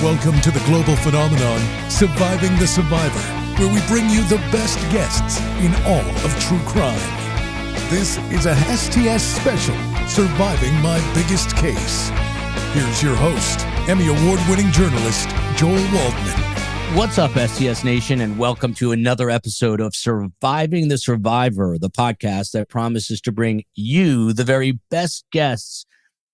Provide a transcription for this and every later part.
Welcome to the global phenomenon, Surviving the Survivor, where we bring you the best guests in all of true crime. This is a STS special, Surviving My Biggest Case. Here's your host, Emmy Award-winning journalist, Joel Waldman. What's up, STS Nation, and welcome to another episode of Surviving the Survivor, the podcast that promises to bring you the very best guests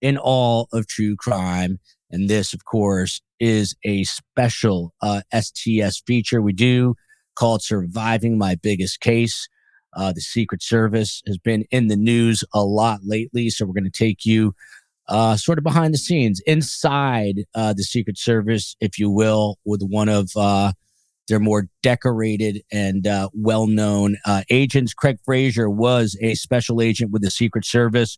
in all of true crime. And this, of course, is a special STS feature we do called Surviving My Biggest Case. The Secret Service has been in the news a lot lately, so we're going to take you sort of behind the scenes, inside the Secret Service, if you will, with one of their more decorated and well-known agents. Craig Fraser was a special agent with the Secret Service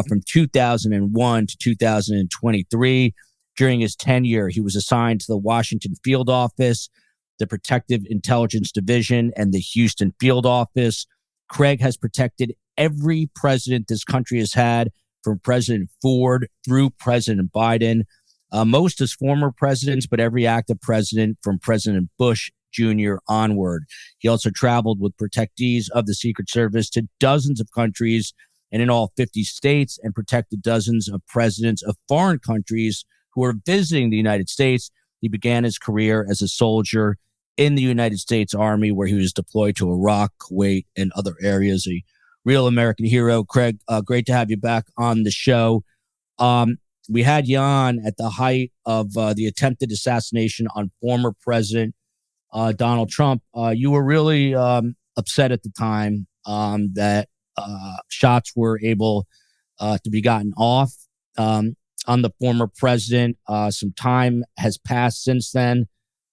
from 2001 to 2023. During his tenure, he was assigned to the Washington Field Office, the Protective Intelligence Division, and the Houston Field Office. Craig has protected every president this country has had, from President Ford through President Biden. Most as former presidents, but every active president from President Bush Jr. onward. He also traveled with protectees of the Secret Service to dozens of countries and in all 50 states, and protected dozens of presidents of foreign countries who were visiting the United States. He began his career as a soldier in the United States Army, where he was deployed to Iraq, Kuwait, and other areas. A real American hero. Craig, great to have you back on the show. We had you on at the height of the attempted assassination on former President Donald Trump. You were really upset at the time that shots were able to be gotten off on the former president. Some time has passed since then.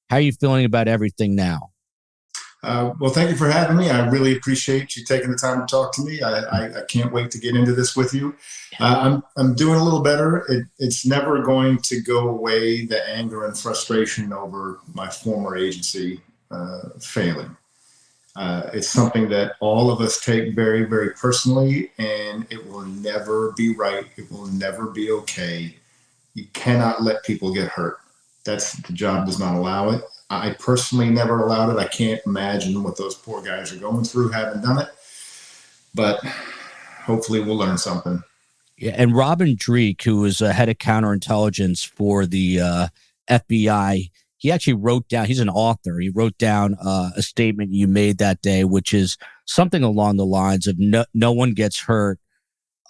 How are you feeling about everything now? Well, thank you for having me. I really appreciate you taking the time to talk to me. I can't wait to get into this with you. I'm doing a little better. It's never going to go away, the anger and frustration over my former agency failing. It's something that all of us take very, very personally, and it will never be right. It will never be okay. You cannot let people get hurt. The job does not allow it. I personally never allowed it. I can't imagine what those poor guys are going through having done it, but hopefully we'll learn something. Yeah, and Robin Dreeke, who was head of counterintelligence for the FBI, he actually wrote down, he's an author, he wrote down a statement you made that day, which is something along the lines of no one gets hurt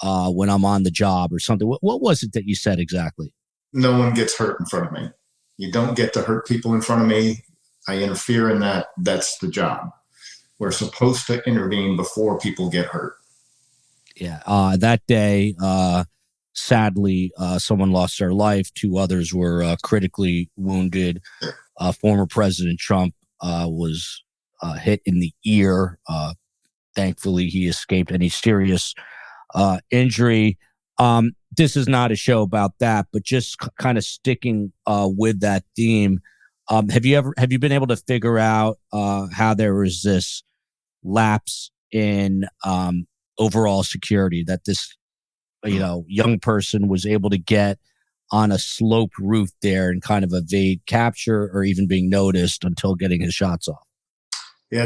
when I'm on the job, or something. What was it that you said exactly? No one gets hurt in front of me. You don't get to hurt people in front of me. I interfere in that. That's the job. We're supposed to intervene before people get hurt. Yeah. That day, sadly, someone lost their life. Two others were critically wounded. Former President Trump was hit in the ear. Thankfully, he escaped any serious injury. This is not a show about that, but just kind of sticking with that theme. Have you been able to figure out how there was this lapse in overall security, that this young person was able to get on a sloped roof there and kind of evade capture or even being noticed until getting his shots off? Yeah,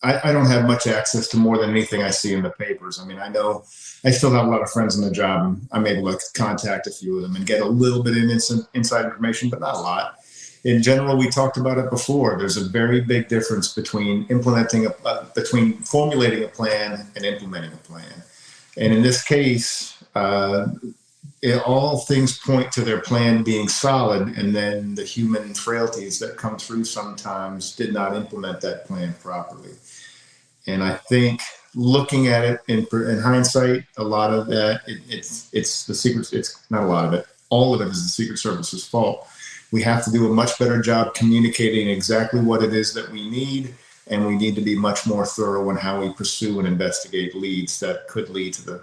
I don't have much access to more than anything I see in the papers. I mean, I know I still have a lot of friends in the job, and I'm able to contact a few of them and get a little bit of inside information, but not a lot. In general, we talked about it before. There's a very big difference between between formulating a plan and implementing a plan. And in this case, all things point to their plan being solid, and then the human frailties that come through sometimes did not implement that plan properly. And I think looking at it in hindsight, a lot of that, it's the secret. It's not a lot of it. All of it is the Secret Service's fault. We have to do a much better job communicating exactly what it is that we need, and we need to be much more thorough in how we pursue and investigate leads that could lead to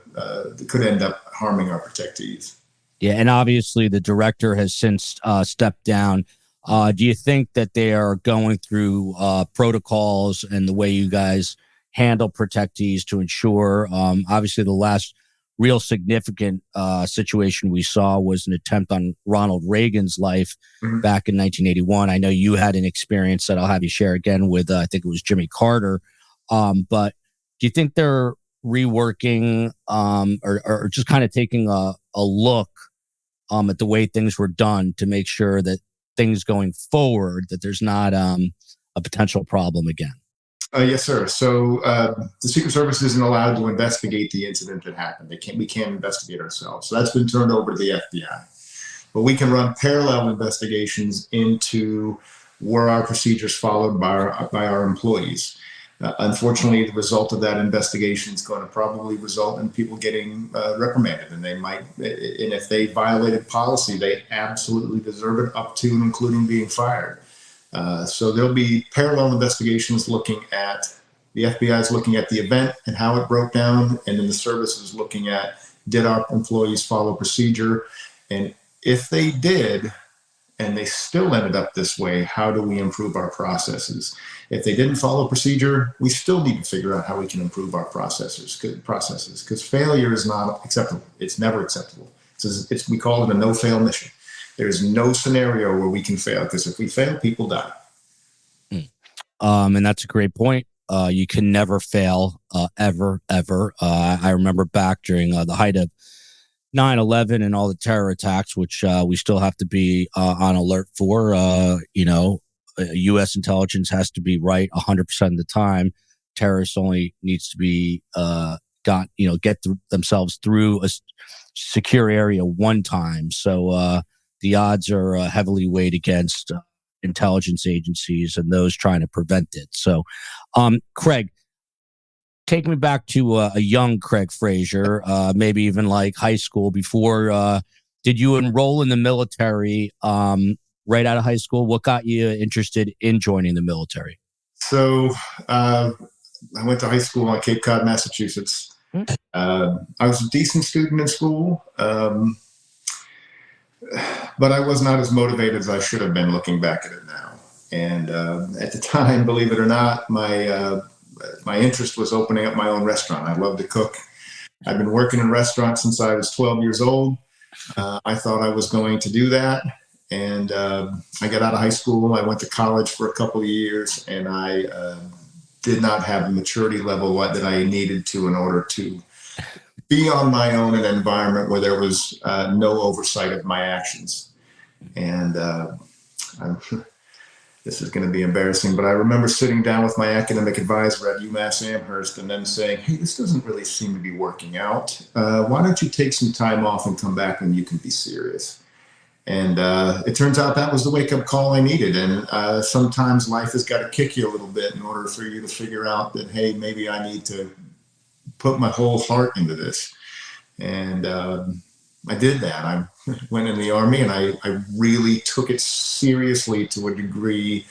could end up harming our protectees. Yeah, and obviously the director has since stepped down. Do you think that they are going through protocols and the way you guys handle protectees to ensure, obviously the last real significant situation we saw was an attempt on Ronald Reagan's life back in 1981. I know you had an experience that I'll have you share again with, I think it was Jimmy Carter. But do you think they're reworking or just kind of taking a look at the way things were done to make sure that things going forward, that there's not a potential problem again? Yes, sir. So the Secret Service isn't allowed to investigate the incident that happened. We can't investigate ourselves. So that's been turned over to the FBI. But we can run parallel investigations into were our procedures followed by our employees. Unfortunately, the result of that investigation is going to probably result in people getting reprimanded, and if they violated policy, they absolutely deserve it, up to and including being fired. So there'll be parallel investigations looking at the FBI is looking at the event and how it broke down, and then the service is looking at, did our employees follow procedure, and if they did, and they still ended up this way, how do we improve our processes? If they didn't follow procedure, we still need to figure out how we can improve our processes, because failure is not acceptable. It's never acceptable. We call it a no-fail mission. There's no scenario where we can fail, because if we fail, people die. And that's a great point. You can never fail, ever. I remember back during the height of 9/11 and all the terror attacks, which we still have to be on alert for. U.S. intelligence has to be right 100% of the time. Terrorists only needs to be get themselves through a secure area one time. So the odds are heavily weighed against intelligence agencies and those trying to prevent it. So, Craig, take me back to a young Craig Fraser, maybe even like high school. Before, did you enroll in the military right out of high school? What got you interested in joining the military? So I went to high school on Cape Cod, Massachusetts. I was a decent student in school, but I was not as motivated as I should have been, looking back at it now. And at the time, believe it or not, my interest was opening up my own restaurant. I love to cook. I've been working in restaurants since I was 12 years old. I thought I was going to do that. And I got out of high school. I went to college for a couple of years, and I did not have the maturity level that I needed to in order to be on my own in an environment where there was no oversight of my actions. And this is going to be embarrassing, but I remember sitting down with my academic advisor at UMass Amherst and then saying, hey, this doesn't really seem to be working out. Why don't you take some time off and come back when you can be serious? And it turns out that was the wake-up call I needed. And sometimes life has got to kick you a little bit in order for you to figure out that, hey, maybe I need to put my whole heart into this. And I did that. I went in the Army, and I really took it seriously to a degree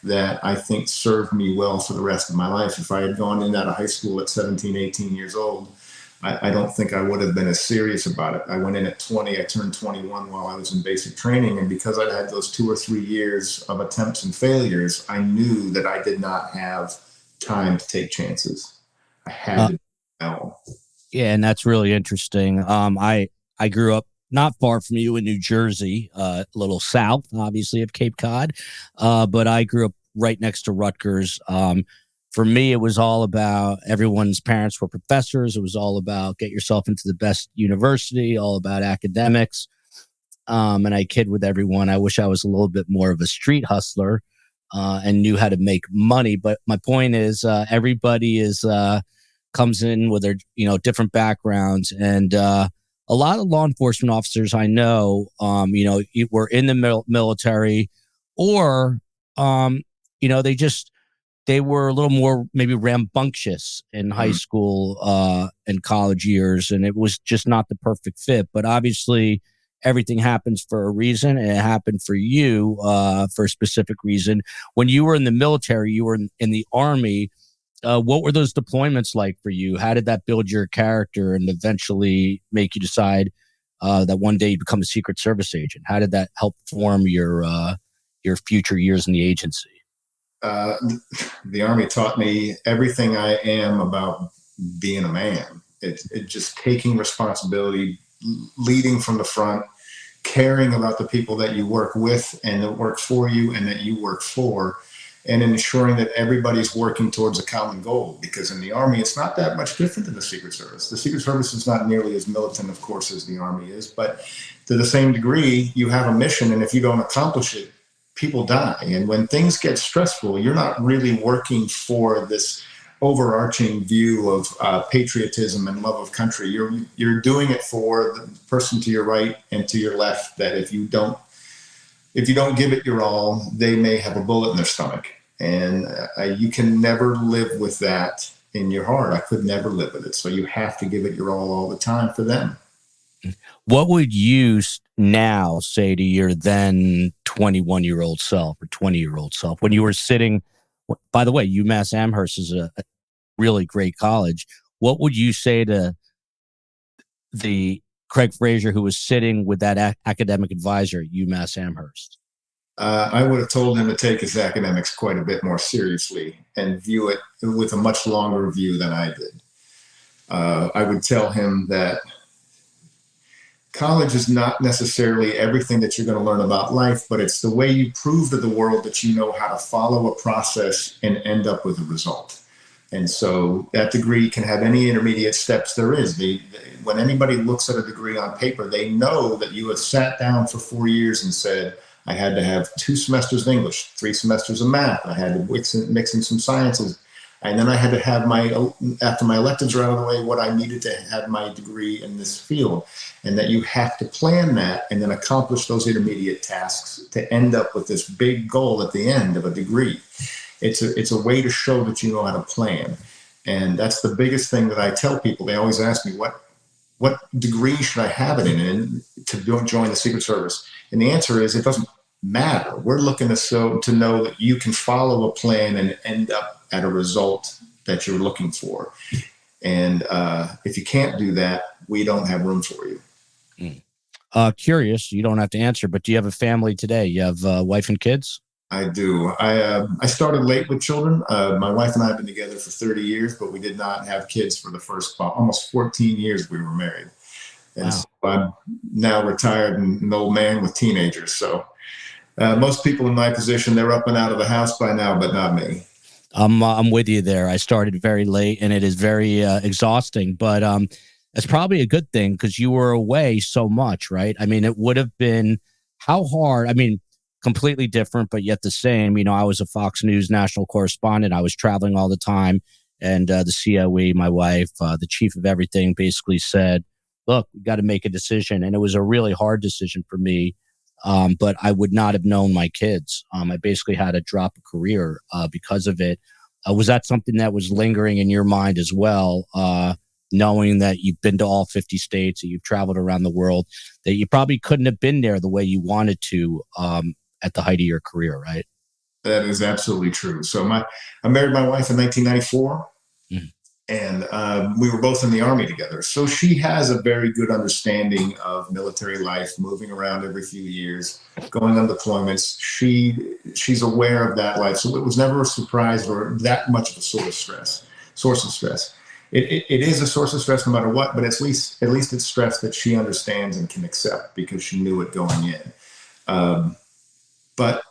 that I think served me well for the rest of my life. If I had gone in out of high school at 17, 18 years old, I don't think I would have been as serious about it. I went in at 20. I turned 21 while I was in basic training. And because I'd had those 2 or 3 years of attempts and failures, I knew that I did not have time to take chances. I had to know. Yeah, and that's really interesting. I grew up not far from you in New Jersey, a little south, obviously, of Cape Cod. But I grew up right next to Rutgers. For me, it was all about, everyone's parents were professors. It was all about get yourself into the best university, all about academics. And I kid with everyone, I wish I was a little bit more of a street hustler and knew how to make money. But my point is, everybody comes in with their different backgrounds, and a lot of law enforcement officers I know, were in the military, or they were a little more maybe rambunctious in high school and college years, and it was just not the perfect fit. But obviously, everything happens for a reason, and it happened for you for a specific reason. When you were in the military, you were in the Army. What were those deployments like for you? How did that build your character and eventually make you decide that one day you become a Secret Service agent? How did that help form your future years in the agency? The Army taught me everything I am about being a man. It just taking responsibility, leading from the front, caring about the people that you work with and that work for you and that you work for, and ensuring that everybody's working towards a common goal. Because in the Army, it's not that much different than the Secret Service. The Secret Service is not nearly as militant, of course, as the Army is, but to the same degree, you have a mission, and if you don't accomplish it, people die. And when things get stressful, you're not really working for this overarching view of patriotism and love of country. You're doing it for the person to your right and to your left, that if you don't give it your all, they may have a bullet in their stomach. And you can never live with that in your heart. I could never live with it. So you have to give it your all the time for them. What would you now say to your then 21-year-old self or 20-year-old self when you were sitting, by the way, UMass Amherst is a really great college. What would you say to the Craig Fraser who was sitting with that academic advisor at UMass Amherst? I would have told him to take his academics quite a bit more seriously and view it with a much longer view than I did. I would tell him that college is not necessarily everything that you're going to learn about life, but it's the way you prove to the world that you know how to follow a process and end up with a result. And so that degree can have any intermediate steps there is. When anybody looks at a degree on paper, they know that you have sat down for 4 years and said, I had to have 2 semesters of English, 3 semesters of math. I had to mix in some sciences. And then I had to have after my electives were out of the way, what I needed to have my degree in this field. And that you have to plan that and then accomplish those intermediate tasks to end up with this big goal at the end of a degree. It's a way to show that you know how to plan. And that's the biggest thing that I tell people. They always ask me, what degree should I have it in and to join the Secret Service? And the answer is, it doesn't matter. We're looking to know that you can follow a plan and end up at a result that you're looking for. And if you can't do that, we don't have room for you. Curious, you don't have to answer, but do you have a family today? You have a wife and kids? I do. I started late with children. My wife and I have been together for 30 years, but we did not have kids for the first almost 14 years we were married. And wow. So I'm now retired and an old man with teenagers. So most people in my position, they're up and out of the house by now, but not me. I'm with you there. I started very late, and it is very exhausting, but it's probably a good thing because you were away so much, right? I mean, it would have been how hard. I mean, completely different, but yet the same. You know, I was a Fox News national correspondent. I was traveling all the time, and the COE, my wife, the chief of everything, basically said, "Look, we got to make a decision," and it was a really hard decision for me. But I would not have known my kids. I basically had to drop a career because of it. Was that something that was lingering in your mind as well, knowing that you've been to all 50 states, that you've traveled around the world, that you probably couldn't have been there the way you wanted to at the height of your career, right? That is absolutely true. So I married my wife in 1994. Mm-hmm. And we were both in the Army together. So she has a very good understanding of military life, moving around every few years, going on deployments. She's aware of that life. So it was never a surprise or that much of a source of stress. It is a source of stress no matter what, but at least it's stress that she understands and can accept because she knew it going in. But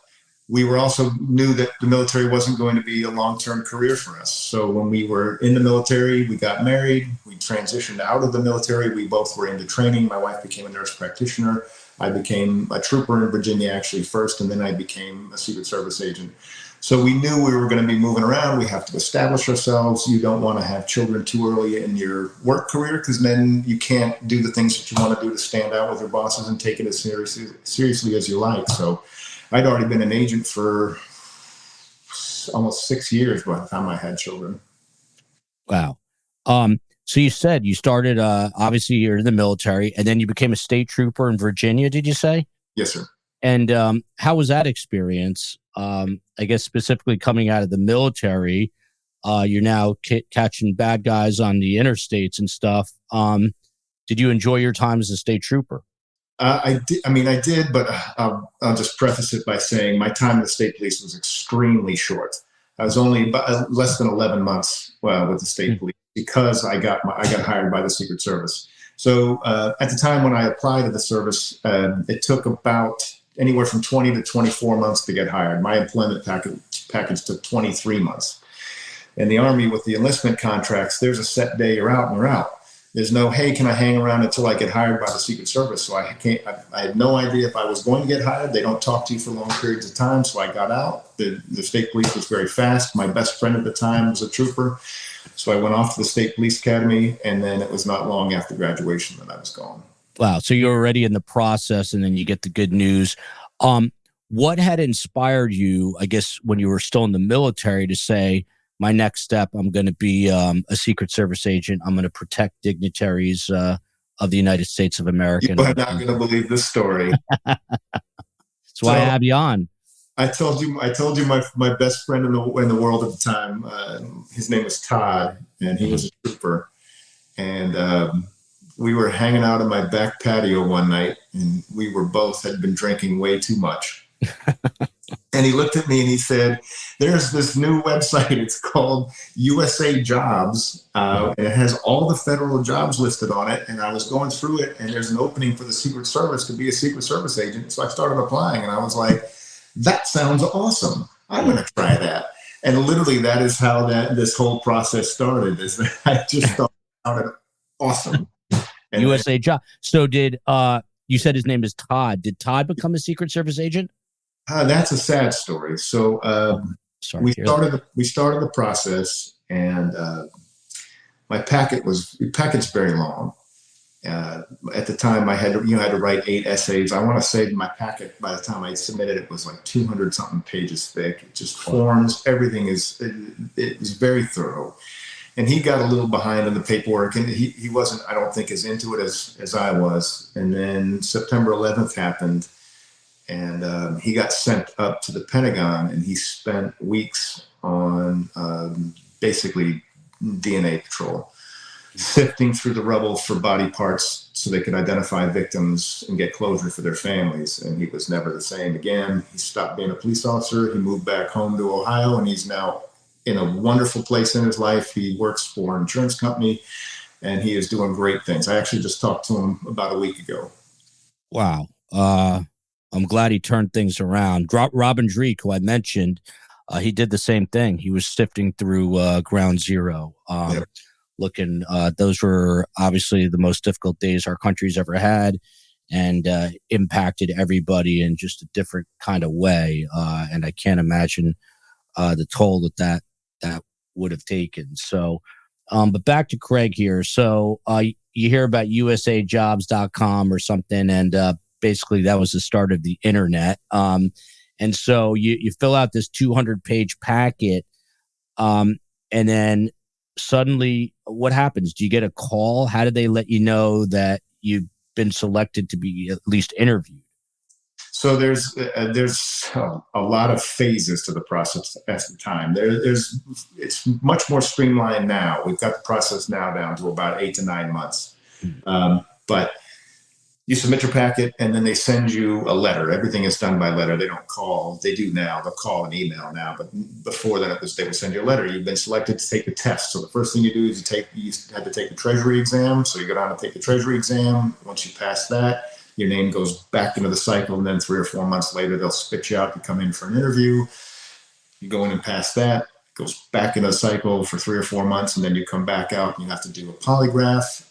we were also knew that the military wasn't going to be a long-term career for us. So when we were in the military, we got married, we transitioned out of the military. We both were into training. My wife became a nurse practitioner. I became a trooper in Virginia actually first, and then I became a Secret Service agent. So we knew we were going to be moving around. We have to establish ourselves. You don't want to have children too early in your work career because then you can't do the things that you want to do to stand out with your bosses and take it as seriously as you like. So I'd already been an agent for almost 6 years by the time I had children. Wow. So you said you started, obviously you're in the military, and then you became a state trooper in Virginia, did you say? Yes, sir. And how was that experience? I guess specifically coming out of the military, you're now catching bad guys on the interstates and stuff. Did you enjoy your time as a state trooper? I did, but I'll just preface it by saying my time in the state police was extremely short. I was only less than 11 months with the state police. because I got hired by the Secret Service. So at the time when I applied to the service, it took about anywhere from 20 to 24 months to get hired. My employment package took 23 months. In the Army, with the enlistment contracts, there's a set day you're out and you're out. There's no, hey, can I hang around until I get hired by the Secret Service? So I had no idea if I was going to get hired. They don't talk to you for long periods of time. So I got out. The state police was very fast. My best friend at the time was a trooper. So I went off to the State Police Academy, and then it was not long after graduation that I was gone. Wow. So you're already in the process, and then you get the good news. What had inspired you, I guess, when you were still in the military to say, my next step, I'm going to be a Secret Service agent. I'm going to protect dignitaries of the United States of America. You are not going to believe this story. That's why I have you on. I told you my best friend in the world at the time. His name was Todd, and he was a trooper. And we were hanging out in my back patio one night, and we had been drinking way too much. And he looked at me and he said, "There's this new website. It's called USA Jobs. And it has all the federal jobs listed on it. And I was going through it, and there's an opening for the Secret Service to be a Secret Service agent." So I started applying, and I was like, that sounds awesome. I'm going to try that. And literally, that is how this whole process started. Is that I just thought it sounded awesome. And USA Job. So did you said his name is Todd? Did Todd become a Secret Service agent? That's a sad story. So we started the process, and my packet's very long. At the time, I had to write 8 essays. I want to say my packet, by the time I submitted it, was like 200 something pages thick. It just forms, everything it was very thorough. And he got a little behind on the paperwork, and he wasn't, I don't think, as into it as I was. And then September 11th happened, and he got sent up to the Pentagon, and he spent weeks on basically DNA patrol, sifting through the rubble for body parts so they could identify victims and get closure for their families. And he was never the same again. He stopped being a police officer. He moved back home to Ohio, and he's now in a wonderful place in his life. He works for an insurance company, and he is doing great things. I actually just talked to him about a week ago. Wow. I'm glad he turned things around. Robin Dreek, who I mentioned, he did the same thing. He was sifting through Ground Zero. Yep. Looking, those were obviously the most difficult days our country's ever had, and impacted everybody in just a different kind of way. And I can't imagine the toll that would have taken. So, but back to Craig here. So you hear about usajobs.com or something, and basically that was the start of the internet. And so you fill out this 200-page packet, and then suddenly what happens? Do you get a call? How do they let you know that you've been selected to be at least interviewed? So there's a lot of phases to the process at the time. It's much more streamlined now. We've got the process now down to about 8 to 9 months. But you submit your packet, and then they send you a letter. Everything is done by letter. They don't call. They do now. They'll call and email now. But before that, they would send you a letter. You've been selected to take the test. So the first thing you do is you had to take the Treasury exam. So you go down and take the Treasury exam. Once you pass that, your name goes back into the cycle. And then 3 or 4 months later, they'll spit you out to come in for an interview. You go in and pass that. Goes back in a cycle for 3 or 4 months, and then you come back out and you have to do a polygraph.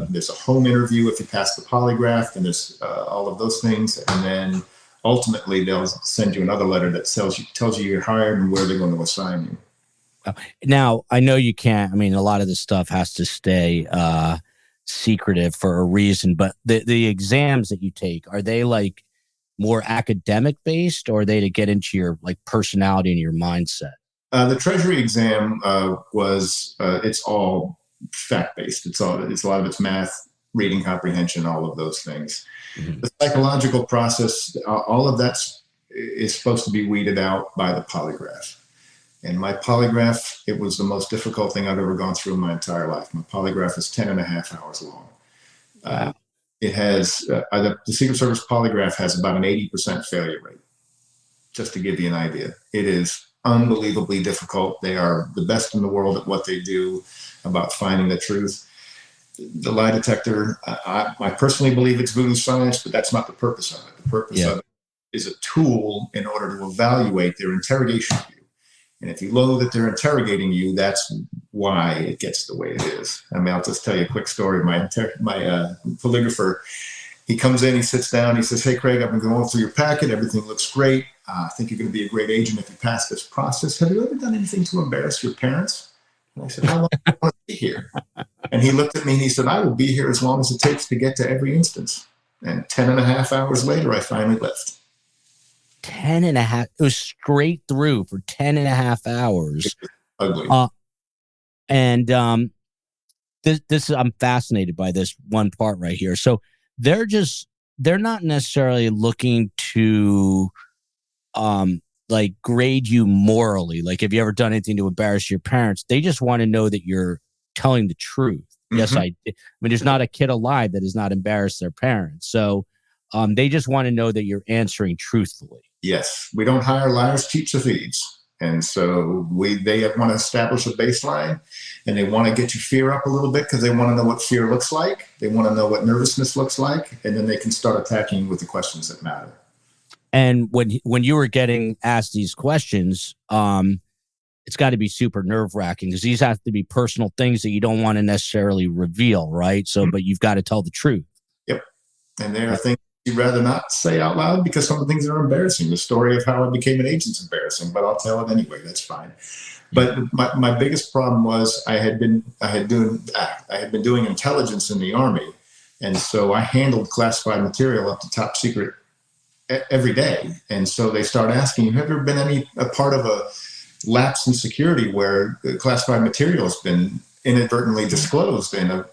There's a home interview if you pass the polygraph, and there's all of those things. And then ultimately they'll send you another letter that tells you you're hired and where they're going to assign you. Now, I know you can't, a lot of this stuff has to stay secretive for a reason, but the exams that you take, are they like more academic based, or are they to get into your like personality and your mindset? The Treasury exam it's all fact-based. It's a lot of it's math, reading comprehension, all of those things. Mm-hmm. The psychological process, all of that is supposed to be weeded out by the polygraph. And my polygraph, it was the most difficult thing I've ever gone through in my entire life. My polygraph is 10 and a half hours long. Wow. It has, the Secret Service polygraph has about an 80% failure rate, just to give you an idea. It is unbelievably difficult. They are the best in the world at what they do. about finding the truth. The lie detector, I personally believe it's voodoo science, but that's not the purpose of it. The purpose of it is a tool in order to evaluate their interrogation of you. And if you know that they're interrogating you, that's why it gets the way it is. I mean, I'll just tell you a quick story. My polygrapher, he comes in, he sits down, he says, "Hey, Craig, I've been going through your packet. Everything looks great. I think you're going to be a great agent if you pass this process. Have you ever done anything to embarrass your parents?" And I said, "How long do you want to be here?" And he looked at me and he said, "I will be here as long as it takes to get to every instance." And 10.5 hours later, I finally left. 10.5. It was straight through for 10.5 hours. Ugly. This I'm fascinated by this one part right here. So they're not necessarily looking to like grade you morally. Like, have you ever done anything to embarrass your parents? They just want to know that you're telling the truth. Mm-hmm. Yes, I mean, there's not a kid alive that has not embarrassed their parents. So they just want to know that you're answering truthfully. Yes, we don't hire liars, cheats, or thieves. And so they want to establish a baseline, and they want to get your fear up a little bit because they want to know what fear looks like. They want to know what nervousness looks like, and then they can start attacking you with the questions that matter. And when you were getting asked these questions, it's got to be super nerve-wracking because these have to be personal things that you don't want to necessarily reveal, right? So, but you've got to tell the truth. Yep. And there are things you'd rather not say out loud because some of the things are embarrassing. The story of how I became an agent's embarrassing, but I'll tell it anyway. That's fine. But my biggest problem was I had been doing intelligence in the Army, and so I handled classified material up to top secret every day. And so they start asking, "Have you ever been a part of a lapse in security where the classified material has been inadvertently disclosed?" And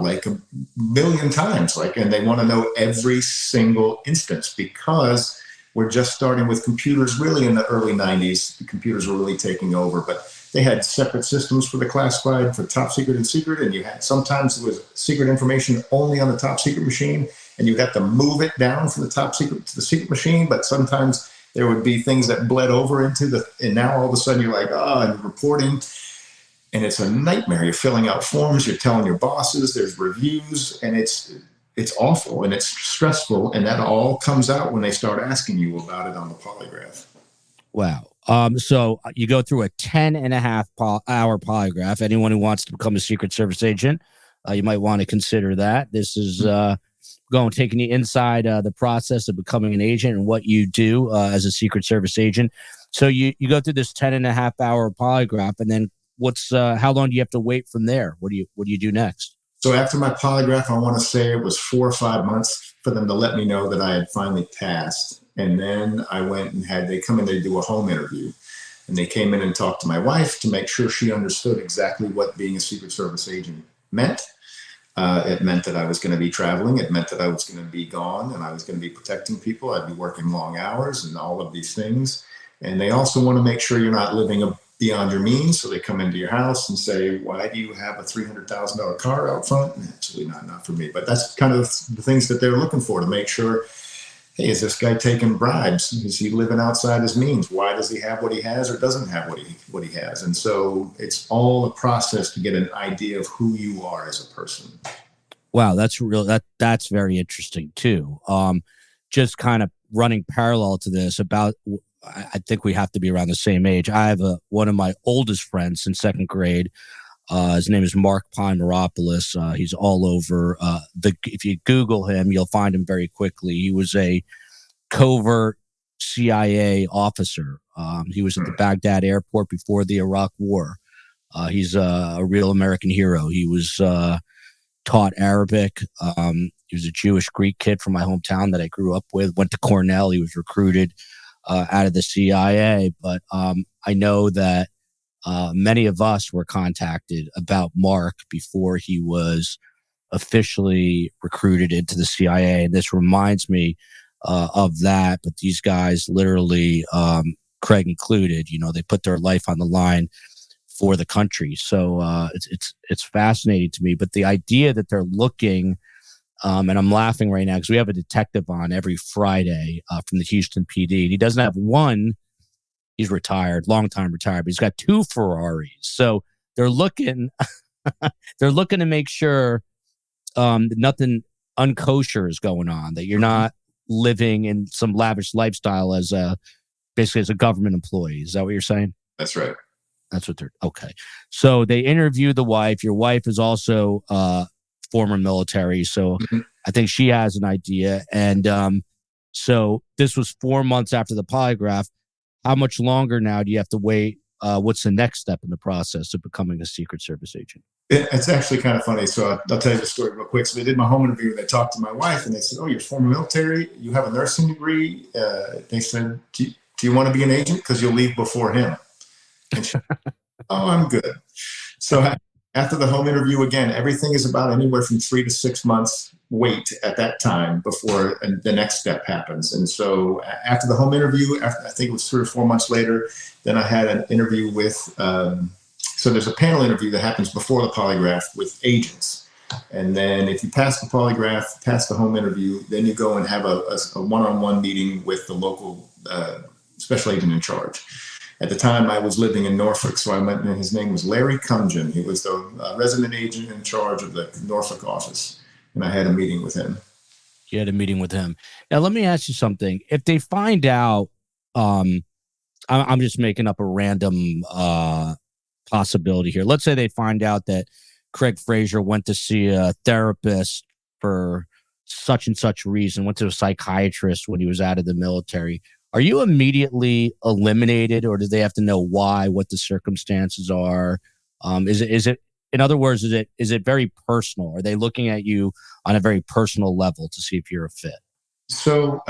like a million times, and they want to know every single instance because we're just starting with computers. Really, in the early 90s, the computers were really taking over, but they had separate systems for the classified, for top secret and secret. And you had, sometimes it was secret information only on the top secret machine, and you'd have to move it down from the top secret to the secret machine. But sometimes there would be things that bled over into and now all of a sudden you're like, and reporting. And it's a nightmare. You're filling out forms, you're telling your bosses, there's reviews, and it's awful and it's stressful. And that all comes out when they start asking you about it on the polygraph. Wow. So you go through a 10.5-hour polygraph. Anyone who wants to become a Secret Service agent, you might want to consider that. This is taking you inside the process of becoming an agent and what you do as a Secret Service agent. So you go through this 10.5-hour polygraph, and then how long do you have to wait from there? What do you do next? So after my polygraph, I want to say it was 4 or 5 months for them to let me know that I had finally passed. And then I went and they come in, they do a home interview. And they came in and talked to my wife to make sure she understood exactly what being a Secret Service agent meant. It meant that I was going to be traveling. It meant that I was going to be gone and I was going to be protecting people. I'd be working long hours and all of these things. And they also want to make sure you're not living beyond your means. So they come into your house and say, "Why do you have a $300,000 car out front?" And actually not for me, but that's kind of the things that they're looking for to make sure, hey, is this guy taking bribes? Is he living outside his means? Why does he have what he has or doesn't have what he has? And so it's all a process to get an idea of who you are as a person. Wow, that's very interesting too. Just kind of running parallel to this I think we have to be around the same age. I have one of my oldest friends since second grade. His name is Mark Pomeropoulos. He's all over. If you Google him, you'll find him very quickly. He was a covert CIA officer. He was at the Baghdad airport before the Iraq War. He's a real American hero. He was taught Arabic. He was a Jewish Greek kid from my hometown that I grew up with. Went to Cornell. He was recruited out of the CIA. But I know that many of us were contacted about Mark before he was officially recruited into the CIA. And this reminds me of that. But these guys literally, Craig included, they put their life on the line for the country. So it's fascinating to me. But the idea that they're looking, and I'm laughing right now because we have a detective on every Friday from the Houston PD. And he doesn't have one. He's retired, long time retired, but he's got 2 Ferraris. So they're looking they're looking to make sure nothing unkosher is going on, that you're not living in some lavish lifestyle as basically as a government employee. Is that what you're saying? That's right. That's what they're okay. So they interview the wife. Your wife is also former military, so I think she has an idea. And so this was 4 months after the polygraph. How much longer now do you have to wait? What's the next step in the process of becoming a Secret Service agent? It's actually kind of funny. So I'll tell you the story real quick. So they did my home interview. They talked to my wife and they said, "Oh, you're former military. You have a nursing degree." They said, "Do you want to be an agent? Because you'll leave before him." And she, "Oh, I'm good." So after the home interview, again, everything is about anywhere from 3 to 6 months wait at that time before the next step happens. And so after the home interview, I think it was 3 or 4 months later, then I had an interview with, so there's a panel interview that happens before the polygraph with agents. And then if you pass the polygraph, pass the home interview, then you go and have a one-on-one meeting with the local special agent in charge. At the time, I was living in Norfolk, so I went, and his name was Larry Cumgen. He was the resident agent in charge of the Norfolk office, and I had a meeting with him. You had a meeting with him. Now, let me ask you something. If they find out, I'm just making up a random possibility here. Let's say they find out that Craig Fraser went to see a therapist for such and such reason, went to a psychiatrist when he was out of the military. Are you immediately eliminated, or do they have to know why, what the circumstances are? Is it, in other words, is it very personal? Are they looking at you on a very personal level to see if you're a fit? So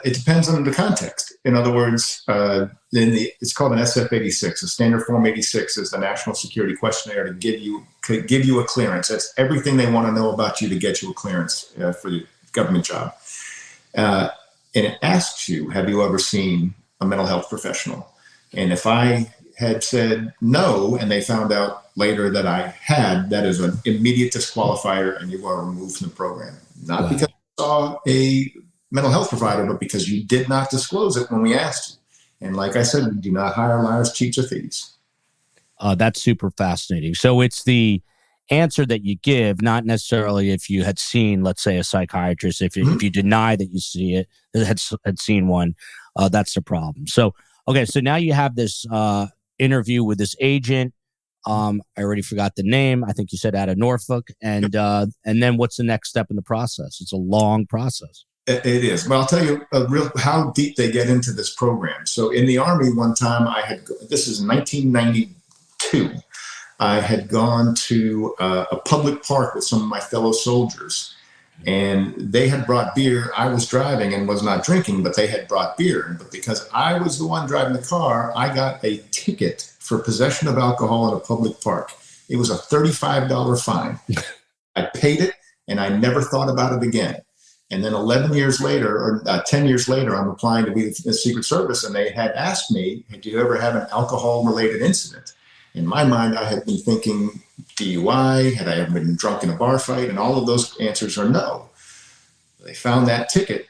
it depends on the context. In other words, it's called an SF-86. A standard form 86 is the national security questionnaire to give you a clearance. That's everything they want to know about you to get you a clearance for the government job. And it asks you, have you ever seen a mental health professional? And if I had said no, and they found out later that I had, that is an immediate disqualifier, and you are removed from the program. Not because you saw a mental health provider, but because you did not disclose it when we asked you. And like I said, we do not hire liars, cheats, or thieves. That's super fascinating. So it's the answer that you give, not necessarily if you had seen, let's say, a psychiatrist. If you deny that you had seen one, that's the problem. So, okay, so now you have this interview with this agent. I already forgot the name. I think you said out of Norfolk. And then what's the next step in the process? It's a long process. It is. But I'll tell you how deep they get into this program. So in the Army, one time this is 1992, I had gone to a public park with some of my fellow soldiers, and they had brought beer. I was driving and was not drinking, but they had brought beer. But because I was the one driving the car, I got a ticket for possession of alcohol in a public park. It was a $35 fine. I paid it, and I never thought about it again. And then 11 years later, or 10 years later, I'm applying to be the Secret Service, and they had asked me, "Did you ever have an alcohol-related incident?" In my mind, I had been thinking DUI, had I ever been drunk in a bar fight, and all of those answers are no. They found that ticket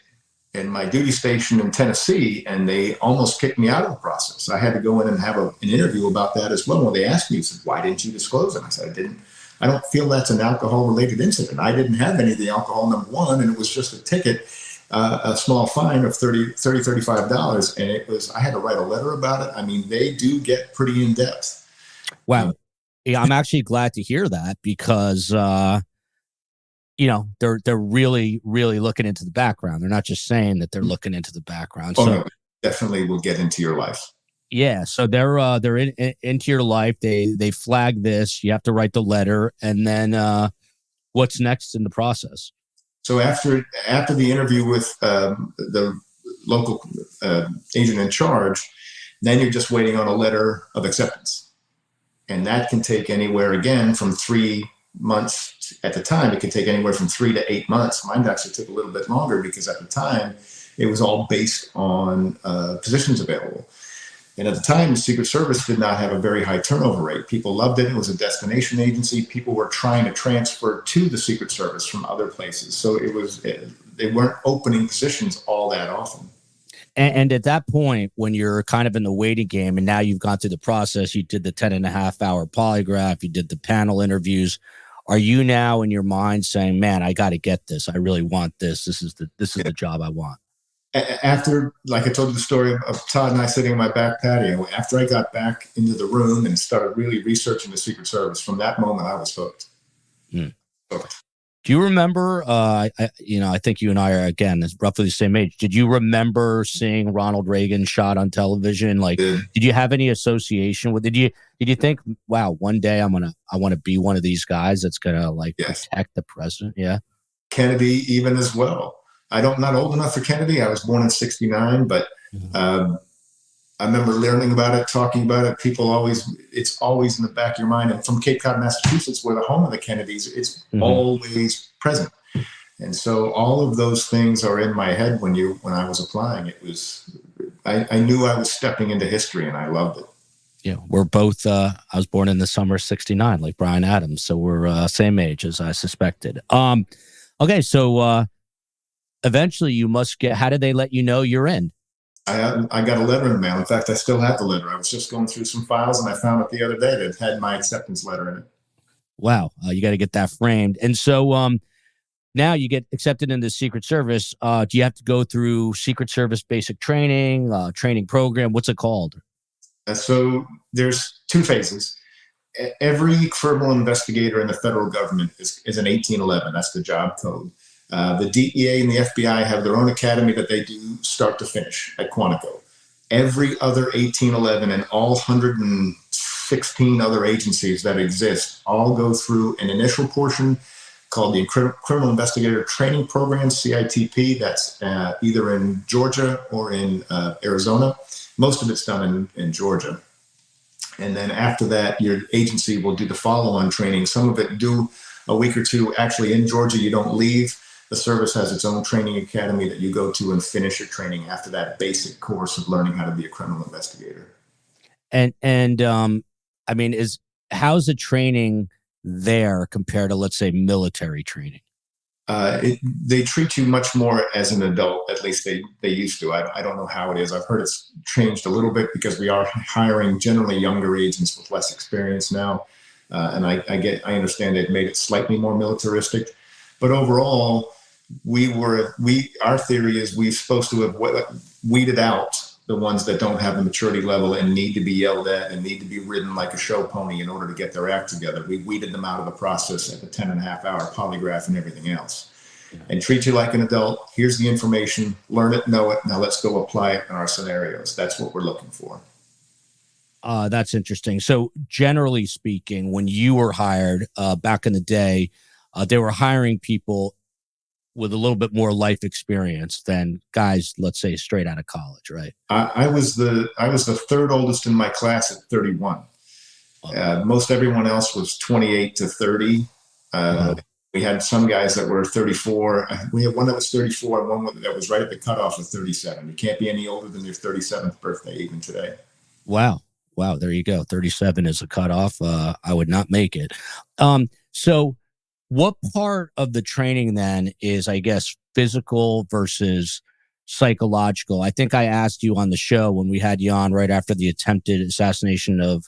in my duty station in Tennessee, and they almost kicked me out of the process. I had to go in and have an interview about that as well. When they asked me, they said, "Why didn't you disclose it?" I said, I don't feel that's an alcohol-related incident. I didn't have any of the alcohol, number one, and it was just a ticket, a small fine of $35, and I had to write a letter about it. I mean, they do get pretty in-depth. Wow. Yeah, I'm actually glad to hear that because, they're really, really looking into the background. They're not just saying that they're looking into the background. Oh, so, no, definitely will get into your life. Yeah. So they're into your life. They flag this. You have to write the letter. And then what's next in the process? So after the interview with the local agent in charge, then you're just waiting on a letter of acceptance. And that can take anywhere, again, from 3 months at the time. It can take anywhere from 3 to 8 months. Mine actually took a little bit longer because at the time, it was all based on positions available. And at the time, the Secret Service did not have a very high turnover rate. People loved it. It was a destination agency. People were trying to transfer to the Secret Service from other places. So they weren't opening positions all that often. And at that point, when you're kind of in the waiting game and now you've gone through the process, you did the 10.5 hour polygraph, you did the panel interviews. Are you now in your mind saying, man, I got to get this. I really want this. This is the job I want. After, like I told you the story of Todd and I sitting in my back patio, after I got back into the room and started really researching the Secret Service, from that moment, I was hooked. Hooked. Do you remember, I think you and I are, again, roughly the same age. Did you remember seeing Ronald Reagan shot on television? Like, did you have any association with, did you think, wow, one day I want to be one of these guys that's going to protect the president? Yeah. Kennedy even as well. Not old enough for Kennedy. I was born in 69, but I remember learning about it, talking about it. It's always in the back of your mind. And from Cape Cod, Massachusetts, where the home of the Kennedys, it's always present. And so all of those things are in my head when I was applying. I knew I was stepping into history, and I loved it. Yeah, we're both, I was born in the summer of 69, like Bryan Adams. So we're same age as I suspected. Okay, so eventually you must get, how did they let you know you're in? I got a letter in the mail. In fact, I still have the letter. I was just going through some files, and I found it the other day that had my acceptance letter in it. Wow. You got to get that framed. And so now you get accepted into the Secret Service. Do you have to go through Secret Service basic training program? What's it called? So there's 2 phases. Every criminal investigator in the federal government is an 1811. That's the job code. The DEA and the FBI have their own academy that they do start to finish at Quantico. Every other 1811 and all 116 other agencies that exist all go through an initial portion called the Criminal Investigator Training Program, CITP. That's either in Georgia or in Arizona. Most of it's done in Georgia. And then after that, your agency will do the follow-on training. Some of it do a week or two actually in Georgia. You don't leave. The service has its own training academy that you go to and finish your training after that basic course of learning how to be a criminal investigator. And I mean, how's the training there compared to, let's say, military training? They treat you much more as an adult, at least they used to. I don't know how it is. I've heard it's changed a little bit because we are hiring generally younger agents with less experience now. And I understand they've made it slightly more militaristic. But overall, our theory is we're supposed to have weeded out the ones that don't have the maturity level and need to be yelled at and need to be ridden like a show pony in order to get their act together. We weeded them out of the process at the 10.5 hour polygraph and everything else, and treat you like an adult. Here's the information, learn it, know it. Now let's go apply it in our scenarios. That's what we're looking for. That's interesting. So generally speaking, when you were hired back in the day, they were hiring people with a little bit more life experience than guys, let's say, straight out of college, right? I was the third oldest in my class at 31. Most everyone else was 28 to 30. We had some guys that were 34. We had one that was 34 and one that was right at the cutoff of 37. You can't be any older than your 37th birthday even today. Wow. There you go. 37 is a cutoff. I would not make it. So what part of the training then is, I guess, physical versus psychological? I think I asked you on the show when we had you on right after the attempted assassination of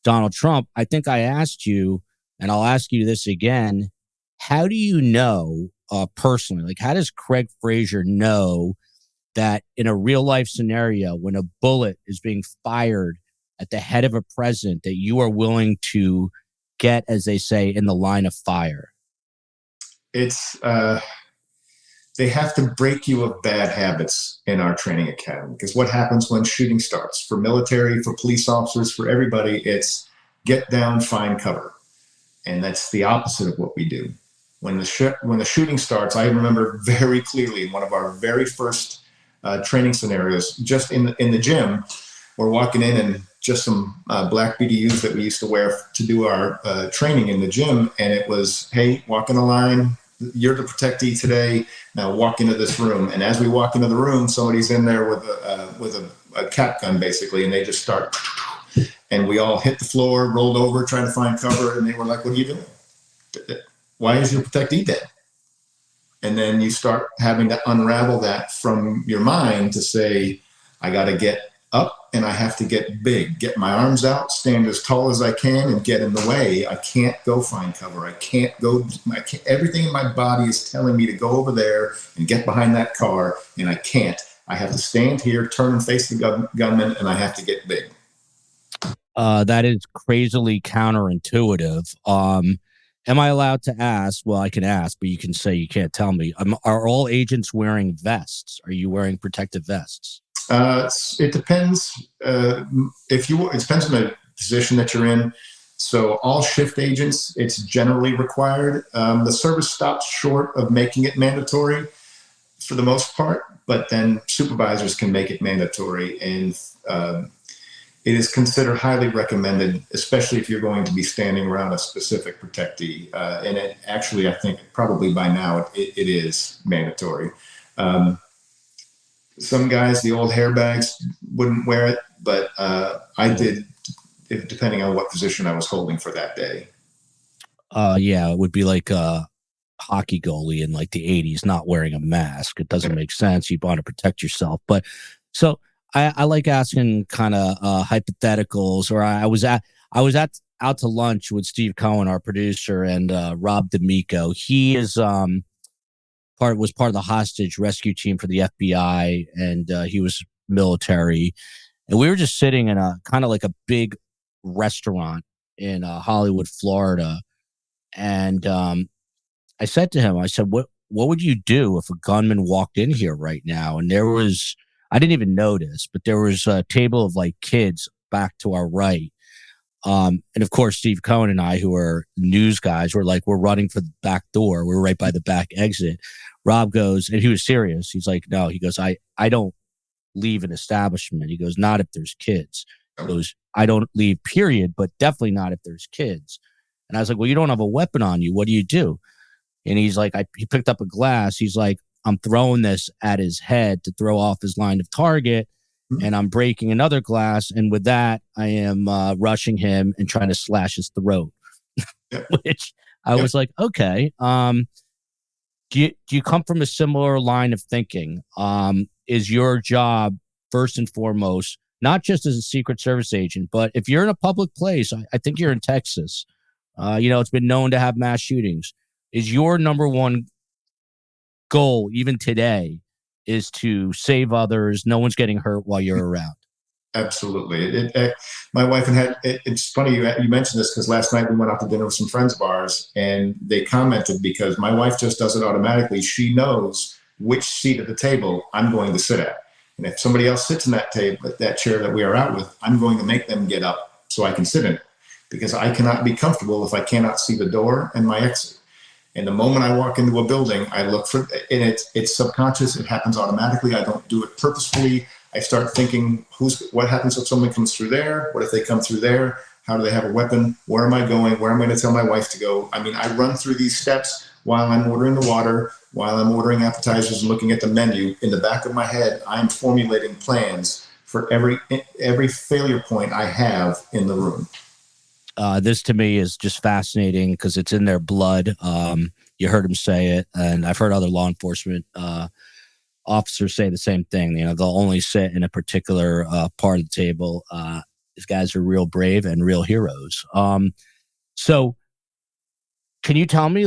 Donald Trump. I think I asked you, and I'll ask you this again. How do you know personally, like how does Craig Fraser know that in a real life scenario, when a bullet is being fired at the head of a president, that you are willing to get, as they say, in the line of fire? It's they have to break you of bad habits in our training academy, because what happens when shooting starts, for military, for police officers, for everybody, it's get down, find cover. And that's the opposite of what we do. When the shooting starts, I remember very clearly one of our very first training scenarios, just in the gym, we're walking in and just some black BDUs that we used to wear to do our training in the gym. And it was, hey, walk in a line. You're the protectee today. Now walk into this room. And as we walk into the room, somebody's in there with a cap gun, basically. And they just start, and we all hit the floor, rolled over, trying to find cover. And they were like, what are you doing? Why is your protectee dead? And then you start having to unravel that from your mind to say, I got to get up and I have to get big, get my arms out, stand as tall as I can and get in the way. I can't go find cover. I can't go, everything in my body is telling me to go over there and get behind that car, and I can't. I have to stand here, turn and face the gunman, and I have to get big. That is crazily counterintuitive. Am I allowed to ask? Well, I can ask, but you can say you can't tell me. Are all agents wearing vests? Are you wearing protective vests? It depends. It depends on the position that you're in. So all shift agents, it's generally required. The service stops short of making it mandatory for the most part, but then supervisors can make it mandatory, and it is considered highly recommended, especially if you're going to be standing around a specific protectee. And it actually, I think probably by now it is mandatory. Some guys, the old hairbags, wouldn't wear it, but I did, depending on what position I was holding for that day. Yeah, it would be like a hockey goalie in like the 80s not wearing a mask. It doesn't make sense. You want to protect yourself. But so I like asking kind of hypotheticals. Or I was out to lunch with Steve Cohen, our producer, and Rob D'Amico. He is was part of the hostage rescue team for the FBI, and he was military. And we were just sitting in a kind of like a big restaurant in Hollywood, Florida. And I said to him, I said, what would you do if a gunman walked in here right now? And I didn't even notice, but there was a table of like kids back to our right. And of course, Steve Cohen and I, who are news guys, we're running for the back door. We're right by the back exit. Rob goes, and he was serious. He's like, no, he goes, I don't leave an establishment. He goes, not if there's kids. He goes, I don't leave, period, but definitely not if there's kids. And I was like, well, you don't have a weapon on you. What do you do? And he's like, he picked up a glass. He's like, I'm throwing this at his head to throw off his line of target. And I'm breaking another glass. And with that, I am rushing him and trying to slash his throat, which I was like, okay. Do you come from a similar line of thinking? Is your job, first and foremost, not just as a Secret Service agent, but if you're in a public place, I think you're in Texas, it's been known to have mass shootings. Is your number one goal, even today, is to save others? No one's getting hurt while you're around. Absolutely. My wife it's funny you mentioned this, because last night we went out to dinner with some friends of ours, and they commented, because my wife just does it automatically. She knows which seat at the table I'm going to sit at. And if somebody else sits in that table, that chair that we are out with, I'm going to make them get up so I can sit in it, because I cannot be comfortable if I cannot see the door and my exit. And the moment I walk into a building, I look for, and it's subconscious. It happens automatically. I don't do it purposefully. I start thinking, what happens if someone comes through there? What if they come through there? How do they have a weapon? Where am I going? Where am I going to tell my wife to go? I mean, I run through these steps while I'm ordering the water, while I'm ordering appetizers and looking at the menu. In the back of my head, I'm formulating plans for every failure point I have in the room. This to me is just fascinating because it's in their blood. You heard him say it, and I've heard other law enforcement officers say the same thing. They'll only sit in a particular part of the table. These guys are real brave and real heroes. So can you tell me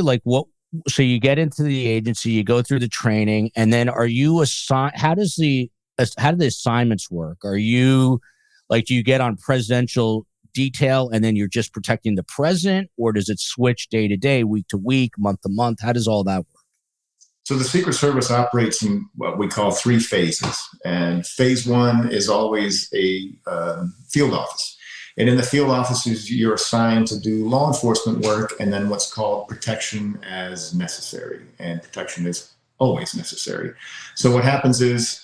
so you get into the agency, you go through the training, and then are you assigned? How do the assignments work? Are you do you get on presidential detail and then you're just protecting the president, or does it switch day to day, week to week, month to month? How does all that work? So the Secret Service operates in what we call 3 phases. And phase 1 is always a field office. And in the field offices, you're assigned to do law enforcement work and then what's called protection as necessary. And protection is always necessary. So what happens is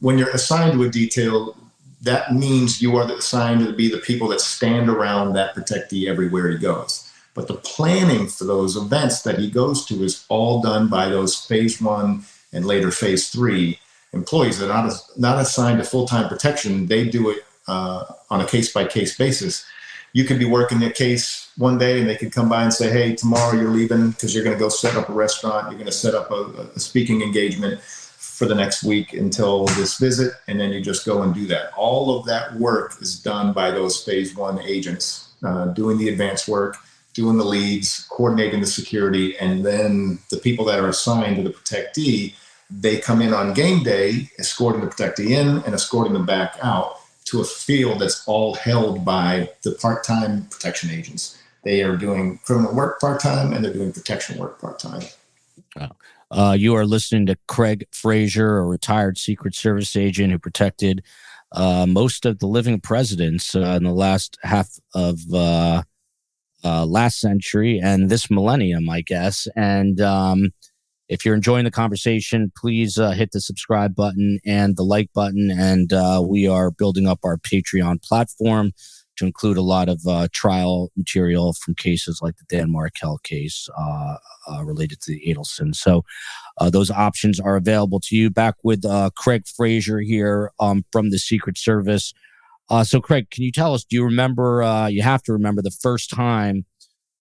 when you're assigned to a detail, that means you are assigned to be the people that stand around that protectee everywhere he goes. But the planning for those events that he goes to is all done by those phase 1 and later phase 3 employees that are not assigned to full-time protection. They do it on a case-by-case basis. You could be working a case one day and they could come by and say, hey, tomorrow you're leaving because you're going to go set up a restaurant. You're going to set up a speaking engagement. for the next week until this visit, and then you just go and do that. All of that work is done by those phase one agents, doing the advanced work, doing the leads, coordinating the security, and then the people that are assigned to the protectee, they come in on game day, escorting the protectee in and escorting them back out to a field that's all held by the part-time protection agents. They are doing criminal work part-time and they're doing protection work part-time. You are listening to Craig Fraser, a retired Secret Service agent who protected most of the living presidents in the last half of last century and this millennium, I guess. And if you're enjoying the conversation, please hit the subscribe button and the like button. And we are building up our Patreon platform to include a lot of trial material from cases like the Dan Markel case related to the Adelson. So those options are available to you. Back with Craig Fraser here from the Secret Service. So Craig, can you tell us, do you remember, you have to remember the first time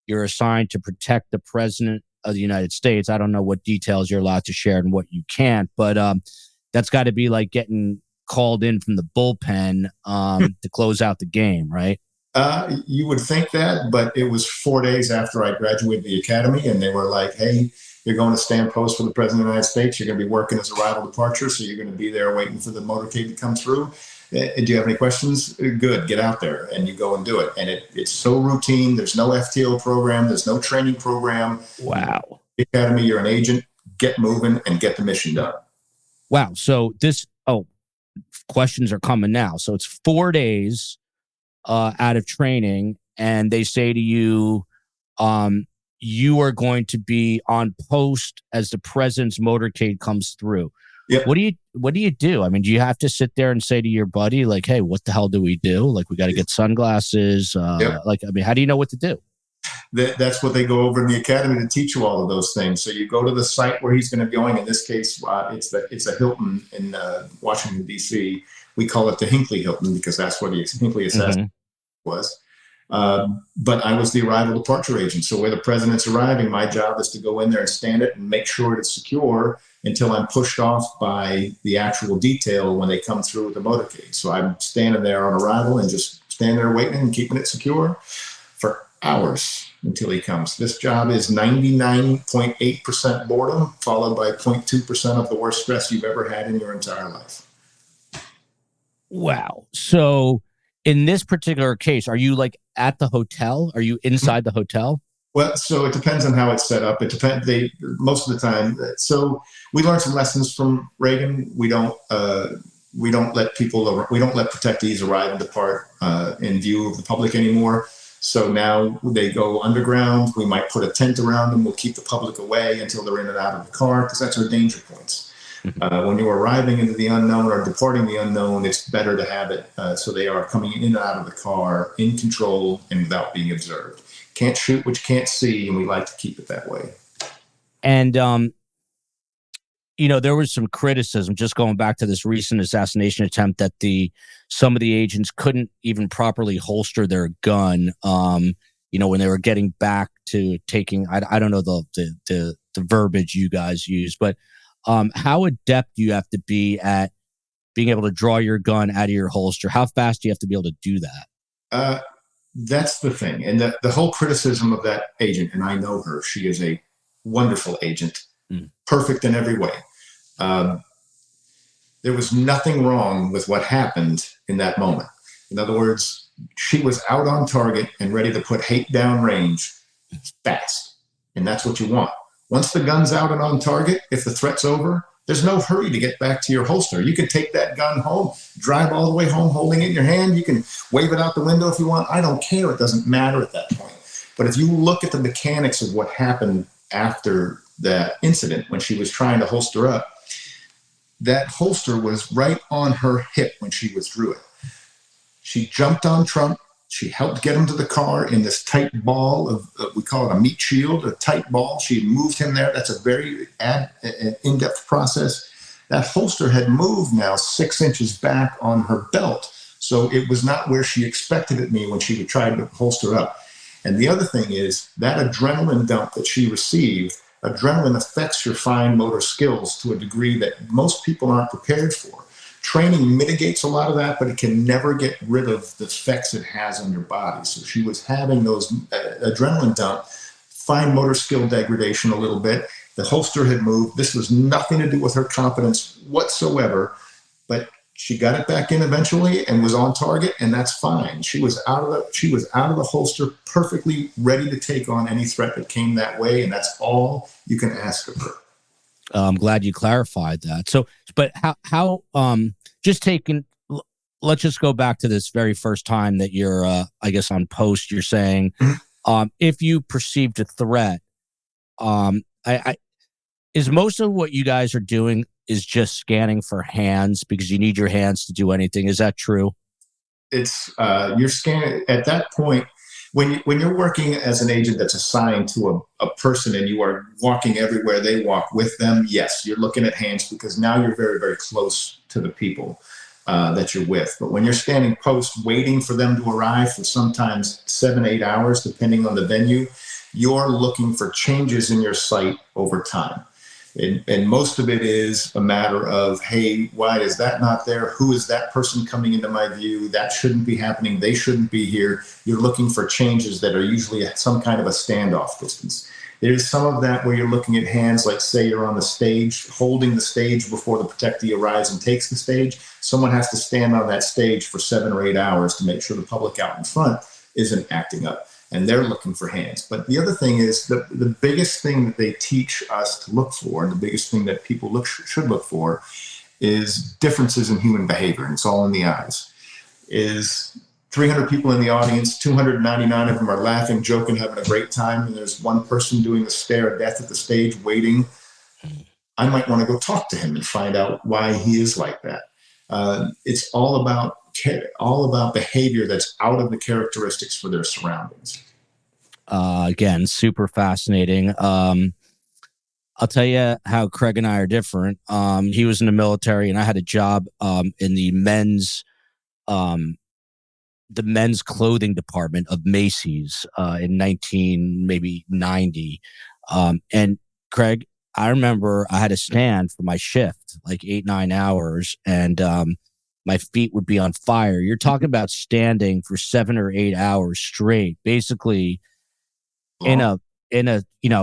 you're assigned to protect the President of the United States? I don't know what details you're allowed to share and what you can't, but that's got to be like getting called in from the bullpen to close out the game, right? You would think that, but it was 4 days after I graduated the academy, and they were like, hey, you're going to stand post for the President of the United States. You're going to be working as arrival departure, so you're going to be there waiting for the motorcade to come through. Do you have any questions? Good, get out there, and you go and do it. And it's so routine. There's no FTO program. There's no training program. Wow. The academy, you're an agent. Get moving and get the mission done. Wow. So questions are coming now. So it's 4 days out of training, and they say to you, you are going to be on post as the president's motorcade comes through. Yep. What do you do? I mean, do you have to sit there and say to your buddy, like, hey, what the hell do we do? Like, we got to get sunglasses. Yep. Like, I mean, how do you know what to do? That's what they go over in the academy to teach you all of those things. So you go to the site where he's going to be going. In this case, it's a Hilton in Washington, D.C. We call it the Hinckley Hilton because that's what the Hinckley assessment was. But I was the arrival departure agent. So where the president's arriving, my job is to go in there and stand it and make sure it's secure until I'm pushed off by the actual detail when they come through with the motorcade. So I'm standing there on arrival and just standing there waiting and keeping it secure for hours until he comes. This job is 99.8% boredom, followed by 0.2% of the worst stress you've ever had in your entire life. Wow. So in this particular case, are you like at the hotel? Are you inside the hotel? Well, so it depends on how it's set up. It depends. Most of the time. So we learned some lessons from Reagan. We don't let protectees arrive and depart in view of the public anymore. So now they go underground. We might put a tent around them. We'll keep the public away until they're in and out of the car because that's our danger points. When you're arriving into the unknown or departing the unknown, it's better to have it so they are coming in and out of the car in control and without being observed. Can't shoot what you can't see, and we like to keep it that way. And, there was some criticism, just going back to this recent assassination attempt, that some of the agents couldn't even properly holster their gun, when they were getting back to taking, I don't know the verbiage you guys use, but how adept do you have to be at being able to draw your gun out of your holster? How fast do you have to be able to do that? That's the thing. And the whole criticism of that agent, and I know her, she is a wonderful agent, perfect in every way. There was nothing wrong with what happened in that moment. In other words, she was out on target and ready to put hate down range fast. And that's what you want. Once the gun's out and on target, if the threat's over, there's no hurry to get back to your holster. You can take that gun home, drive all the way home holding it in your hand. You can wave it out the window if you want. I don't care. It doesn't matter at that point. But if you look at the mechanics of what happened after that incident when she was trying to holster up, that holster was right on her hip when she withdrew it. She jumped on Trump. She helped get him to the car in this tight ball of, we call it a meat shield, a tight ball. She moved him there. That's a very in-depth process. That holster had moved now 6 inches back on her belt. So it was not where she expected it to be when she tried to holster up. And the other thing is that adrenaline dump that she received adrenaline affects your fine motor skills to a degree that most people aren't prepared for. Training mitigates a lot of that, but it can never get rid of the effects it has on your body. So she was having those adrenaline dump, fine motor skill degradation a little bit. The holster had moved. This was nothing to do with her competence whatsoever, but she got it back in eventually and was on target, and that's fine. She was out of the holster, perfectly ready to take on any threat that came that way, and that's all you can ask of her. I'm glad you clarified that. So, but how just taking, let's just go back to this very first time that you're, I guess on post, you're saying, if you perceived a threat, is most of what you guys are doing is just scanning for hands because you need your hands to do anything. Is that true? It's, you're scanning at that point. When you're working as an agent that's assigned to a person and you are walking everywhere they walk with them, yes, you're looking at hands because now you're very, very close to the people that you're with. But when you're standing post waiting for them to arrive for sometimes 7-8 hours, depending on the venue, you're looking for changes in your sight over time. And most of it is a matter of, hey, why is that not there? Who is that person coming into my view? That shouldn't be happening. They shouldn't be here. You're looking for changes that are usually at some kind of a standoff distance. There's some of that where you're looking at hands, like say you're on the stage, holding the stage before the protectee arrives and takes the stage. Someone has to stand on that stage for 7 or 8 hours to make sure the public out in front isn't acting up. And they're looking for hands. But the other thing is the biggest thing that they teach us to look for, and the biggest thing that people should look for, is differences in human behavior. And it's all in the eyes. Is 300 people in the audience, 299 of them are laughing, joking, having a great time, and there's one person doing the stare of death at the stage, waiting. I might want to go talk to him and find out why he is like that. It's all about behavior that's out of the characteristics for their surroundings. Again, super fascinating. I'll tell you how Craig and I are different. He was in the military, and I had a job in the men's clothing department of Macy's in 1990. And Craig, I remember I had to stand for my shift like 8-9 hours, and my feet would be on fire. You're talking about standing for 7 or 8 hours straight, basically in a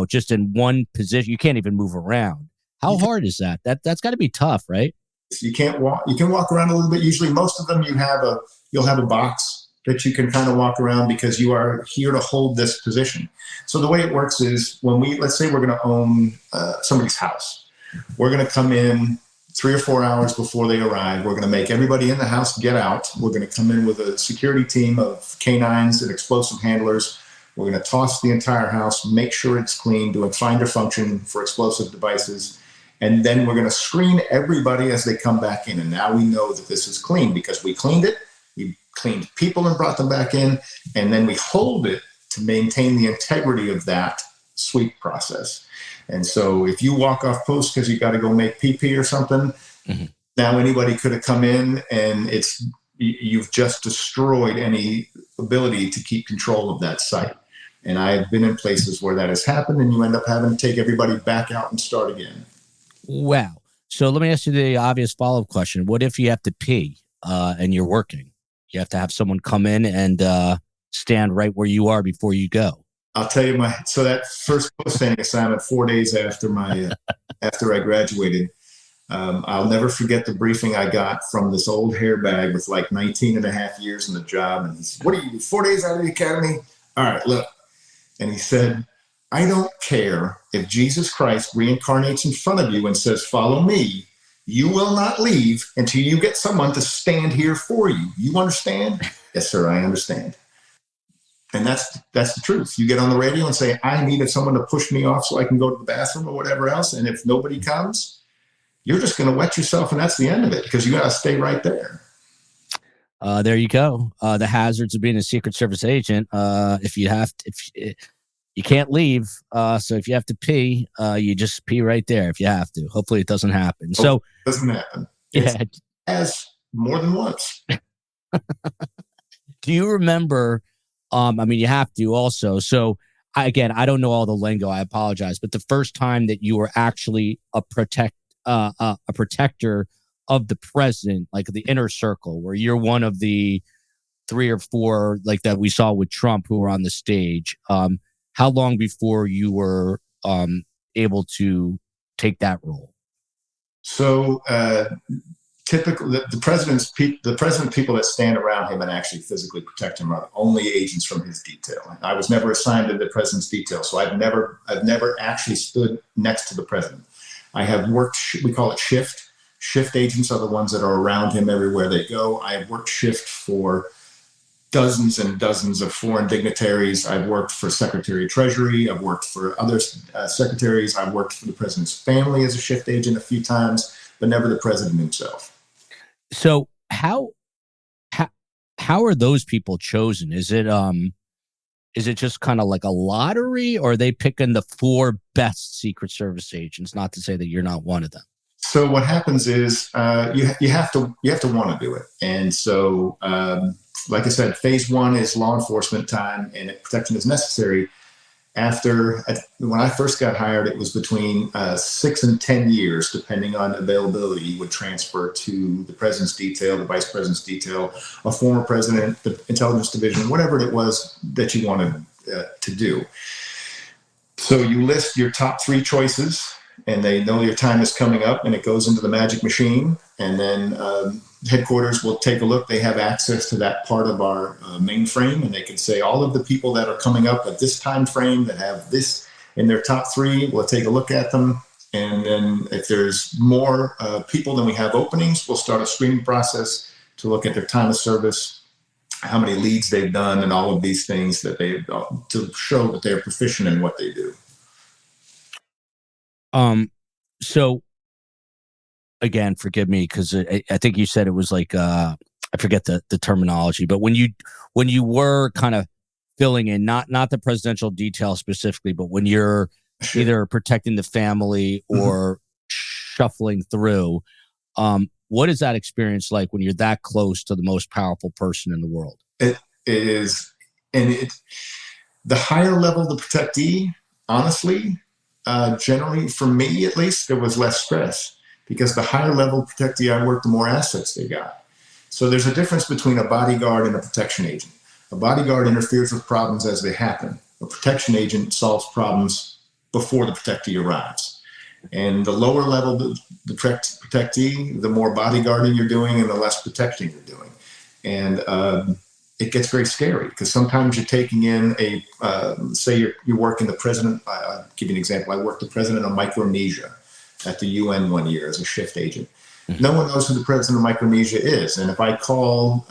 just in one position. You can't even move around. How hard is that? That's got to be tough, right? You can't walk. You can walk around a little bit. Usually, most of them you'll have a box that you can kind of walk around because you are here to hold this position. So the way it works is let's say we're going to own somebody's house. We're going to come in 3 or 4 hours before they arrive. We're going to make everybody in the house get out. We're going to come in with a security team of canines and explosive handlers. We're going to toss the entire house, make sure it's clean, do a finder function for explosive devices. And then we're going to screen everybody as they come back in. And now we know that this is clean because we cleaned it. We cleaned people and brought them back in. And then we hold it to maintain the integrity of that sweep process. And so if you walk off post because you got to go make pee-pee or something, now anybody could have come in, and you've just destroyed any ability to keep control of that site. And I've been in places where that has happened, and you end up having to take everybody back out and start again. Wow. So let me ask you the obvious follow-up question. What if you have to pee and you're working? You have to have someone come in and stand right where you are before you go. I'll tell you so that first post-standing assignment 4 days after after I graduated, I'll never forget the briefing I got from this old hair bag with like 19 and a half years in the job. And he said, "What do you do? 4 days out of the academy? All right, look." And he said, "I don't care if Jesus Christ reincarnates in front of you and says, 'Follow me,' you will not leave until you get someone to stand here for you. You understand?" "Yes, sir, I understand." And that's the truth. You get on the radio and say, "I needed someone to push me off so I can go to the bathroom," or whatever else. And if nobody comes, you're just going to wet yourself, and that's the end of it because you got to stay right there. There you go. The hazards of being a Secret Service agent. If you can't leave. So if you have to pee, you just pee right there if you have to. Hopefully it doesn't happen. So it doesn't happen. Yeah. It has more than once. Do you remember? I mean, you have to also. So again, I don't know all the lingo. I apologize, but the first time that you were actually a protector of the president, like the inner circle, where you're one of the 3 or 4 like that we saw with Trump who were on the stage. How long before you were able to take that role? So typically, the president people that stand around him and actually physically protect him are only agents from his detail. I was never assigned to the president's detail, so I've never actually stood next to the president. I have worked. We call it shift. Shift agents are the ones that are around him everywhere they go. I have worked shift for dozens and dozens of foreign dignitaries. I've worked for Secretary of Treasury. I've worked for other secretaries. I've worked for the president's family as a shift agent a few times, but never the president himself. So how are those people chosen? Is it just kind of like a lottery, or are they picking the 4 best Secret Service agents? Not to say that you're not one of them. So what happens is you have to want to do it, and so. Like I said, phase 1 is law enforcement time, and protection is necessary. When I first got hired, it was between 6 and 10 years, depending on availability, you would transfer to the president's detail, the vice president's detail, a former president, the intelligence division, whatever it was that you wanted to do. So you list your top 3 choices, and they know your time is coming up, and it goes into the magic machine, and then headquarters will take a look. They have access to that part of our mainframe, and they can say all of the people that are coming up at this time frame that have this in their top 3, we'll take a look at them. And then if there's more people than we have openings, we'll start a screening process to look at their time of service, how many leads they've done, and all of these things that to show that they're proficient in what they do. So again, forgive me, because I think you said it was like I forget the terminology, but when you were kind of filling in, not the presidential detail specifically, but when you're either protecting the family or shuffling through, what is that experience like when you're that close to the most powerful person in the world? It is, and the higher level the protectee, honestly, generally for me at least, there was less stress. Because the higher level protectee I worked, the more assets they got. So there's a difference between a bodyguard and a protection agent. A bodyguard interferes with problems as they happen. A protection agent solves problems before the protectee arrives. And the lower level the protectee, the more bodyguarding you're doing and the less protection you're doing. And it gets very scary because sometimes you're taking in say you're working the president. I'll give you an example. I worked the president of Micronesia at the UN one year as a shift agent. No one knows who the president of Micronesia is. And if I call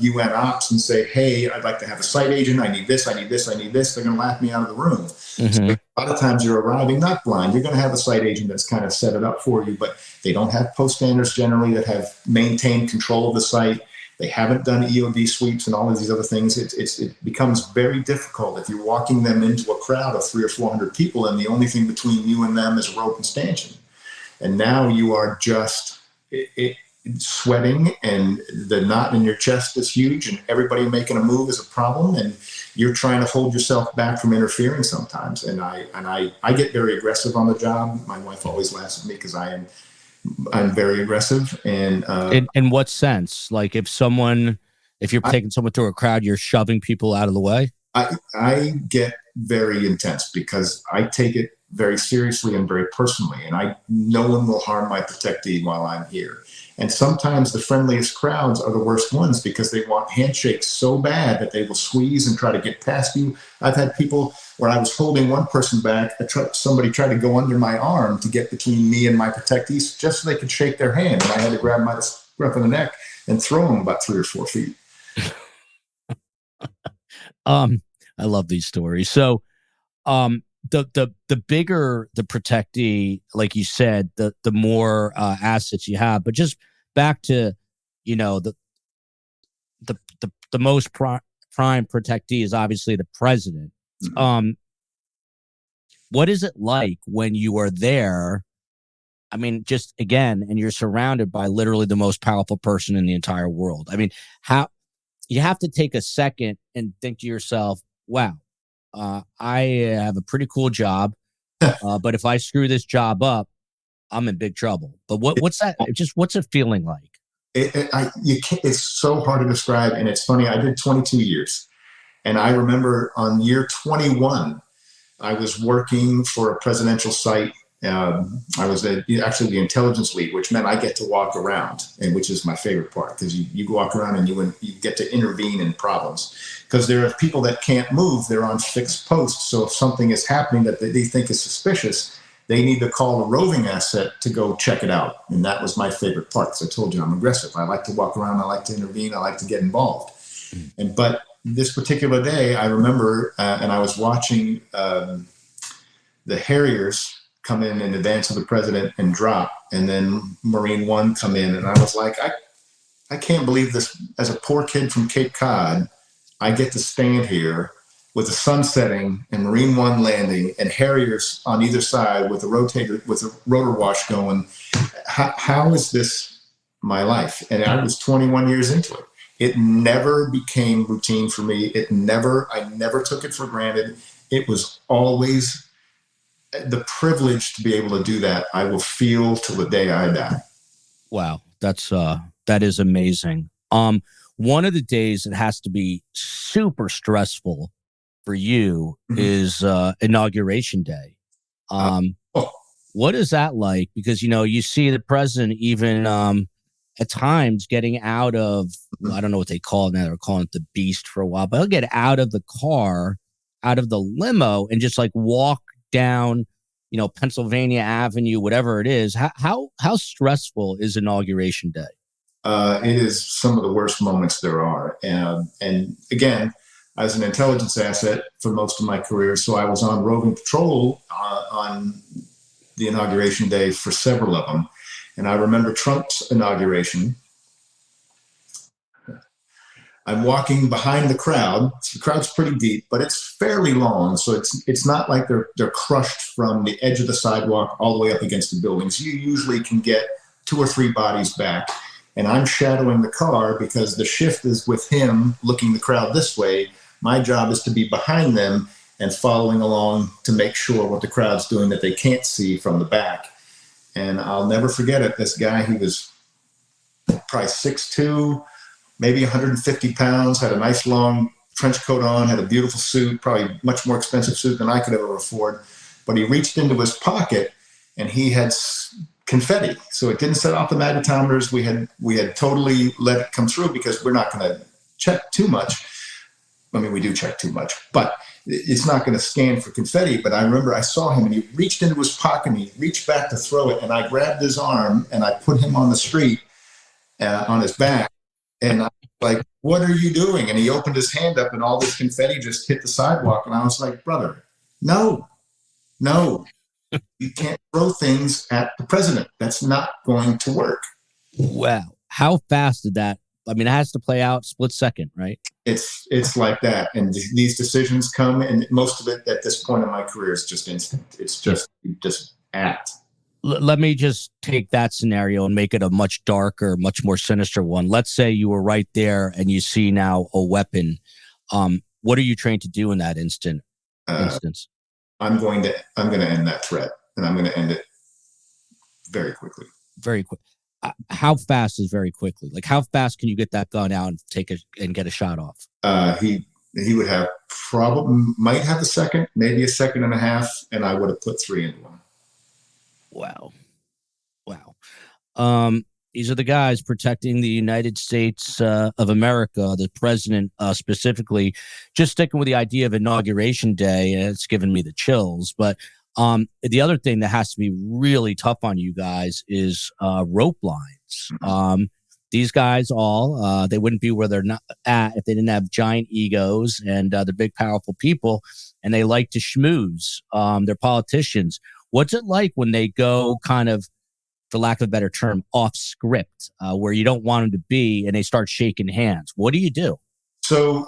UN Ops and say, hey, I'd like to have a site agent, I need this, I need this, I need this, they're going to laugh me out of the room. So a lot of times you're arriving not blind. You're going to have a site agent that's kind of set it up for you, but they don't have post standers generally that have maintained control of the site. They haven't done EOD sweeps and all of these other things. It becomes very difficult if you're walking them into a crowd of 300 or 400 people and the only thing between you and them is a rope and stanchion. And now you are just sweating, and the knot in your chest is huge, and everybody making a move is a problem, and you're trying to hold yourself back from interfering sometimes. And I get very aggressive on the job. My wife always laughs at me because I'm very aggressive. And in what sense? Like if you're taking someone through a crowd, you're shoving people out of the way? I get very intense because I take it very seriously and very personally. And no one will harm my protectee while I'm here. And sometimes the friendliest crowds are the worst ones because they want handshakes so bad that they will squeeze and try to get past you. I've had people where I was holding one person back, somebody tried to go under my arm to get between me and my protectees just so they could shake their hand. And I had to grab my scruff of the neck and throw them about 3 or 4 feet. I love these stories. So, the bigger the protectee, like you said, the more assets you have. But just back to, the most prime protectee is obviously the president. What is it like when you are there? I mean, just again, and you're surrounded by literally the most powerful person in the entire world. I mean, how you have to take a second and think to yourself, wow, I have a pretty cool job, but if I screw this job up, I'm in big trouble. But what's that? What's it feeling like? It's so hard to describe. And it's funny, I did 22 years. And I remember on year 21, I was working for a presidential site. I was actually the intelligence lead, which meant I get to walk around, and which is my favorite part, because you walk around and you get to intervene in problems. Because there are people that can't move, they're on fixed posts. So if something is happening that they think is suspicious, they need to call a roving asset to go check it out. And that was my favorite part, because I told you I'm aggressive. I like to walk around, I like to intervene, I like to get involved. But this particular day, I remember, and I was watching the Harriers come in advance of the president and drop, and then Marine One come in, and I was like, I can't believe this. As a poor kid from Cape Cod, I get to stand here with the sun setting and Marine One landing and Harriers on either side with a rotor wash going. How is this my life? And I was 21 years into it. It never became routine for me. I never took it for granted. It was always the privilege to be able to do that. I will feel till the day I die. Wow. That is amazing. One of the days that has to be super stressful for you is Inauguration Day. What is that like? Because, you see the president even at times getting out of, I don't know what they call it now. They're calling it the Beast for a while, but he'll get out of the car, out of the limo, and just like walk down, Pennsylvania Avenue, whatever it is. How stressful is Inauguration Day? It is some of the worst moments there are. And again, I was an intelligence asset for most of my career, so I was on roving patrol on the Inauguration Day for several of them. And I remember Trump's inauguration. I'm walking behind the crowd. The crowd's pretty deep, but it's fairly long. So it's not like they're crushed from the edge of the sidewalk all the way up against the buildings. You usually can get 2 or 3 bodies back. And I'm shadowing the car because the shift is with him looking the crowd this way. My job is to be behind them and following along to make sure what the crowd's doing that they can't see from the back. And I'll never forget it. This guy, he was probably 6'2", maybe 150 pounds, had a nice long trench coat on, had a beautiful suit, probably much more expensive suit than I could ever afford. But he reached into his pocket and he had confetti. So it didn't set off the magnetometers. We had totally let it come through because we're not going to check too much. I mean, we do check too much, but it's not going to scan for confetti. But I remember I saw him and he reached into his pocket and he reached back to throw it. And I grabbed his arm and I put him on the street on his back. And I was like, what are you doing? And he opened his hand up and all this confetti just hit the sidewalk. And I was like, brother, no, you can't throw things at the president. That's not going to work. Wow. How fast did that? I mean, it has to play out split second, right? It's like that. And these decisions come, and most of it at this point in my career is just instant. It's just act. Let me just take that scenario and make it a much darker, much more sinister one. Let's say you were right there and you see now a weapon. What are you trained to do in that instance? I'm going to end that threat, and I'm going to end it very quickly. Very quick. How fast is very quickly? Like, how fast can you get that gun out and get a shot off? He would have might have a second, maybe a second and a half, and I would have put 3 into him. Wow. These are the guys protecting the United States of America, the president specifically. Just sticking with the idea of Inauguration Day, and it's given me the chills. But the other thing that has to be really tough on you guys is rope lines. These guys they wouldn't be where they're not at if they didn't have giant egos and they're big, powerful people, and they like to schmooze. They're politicians. What's it like when they go kind of, for lack of a better term, off script, where you don't want them to be, and they start shaking hands? What do you do? So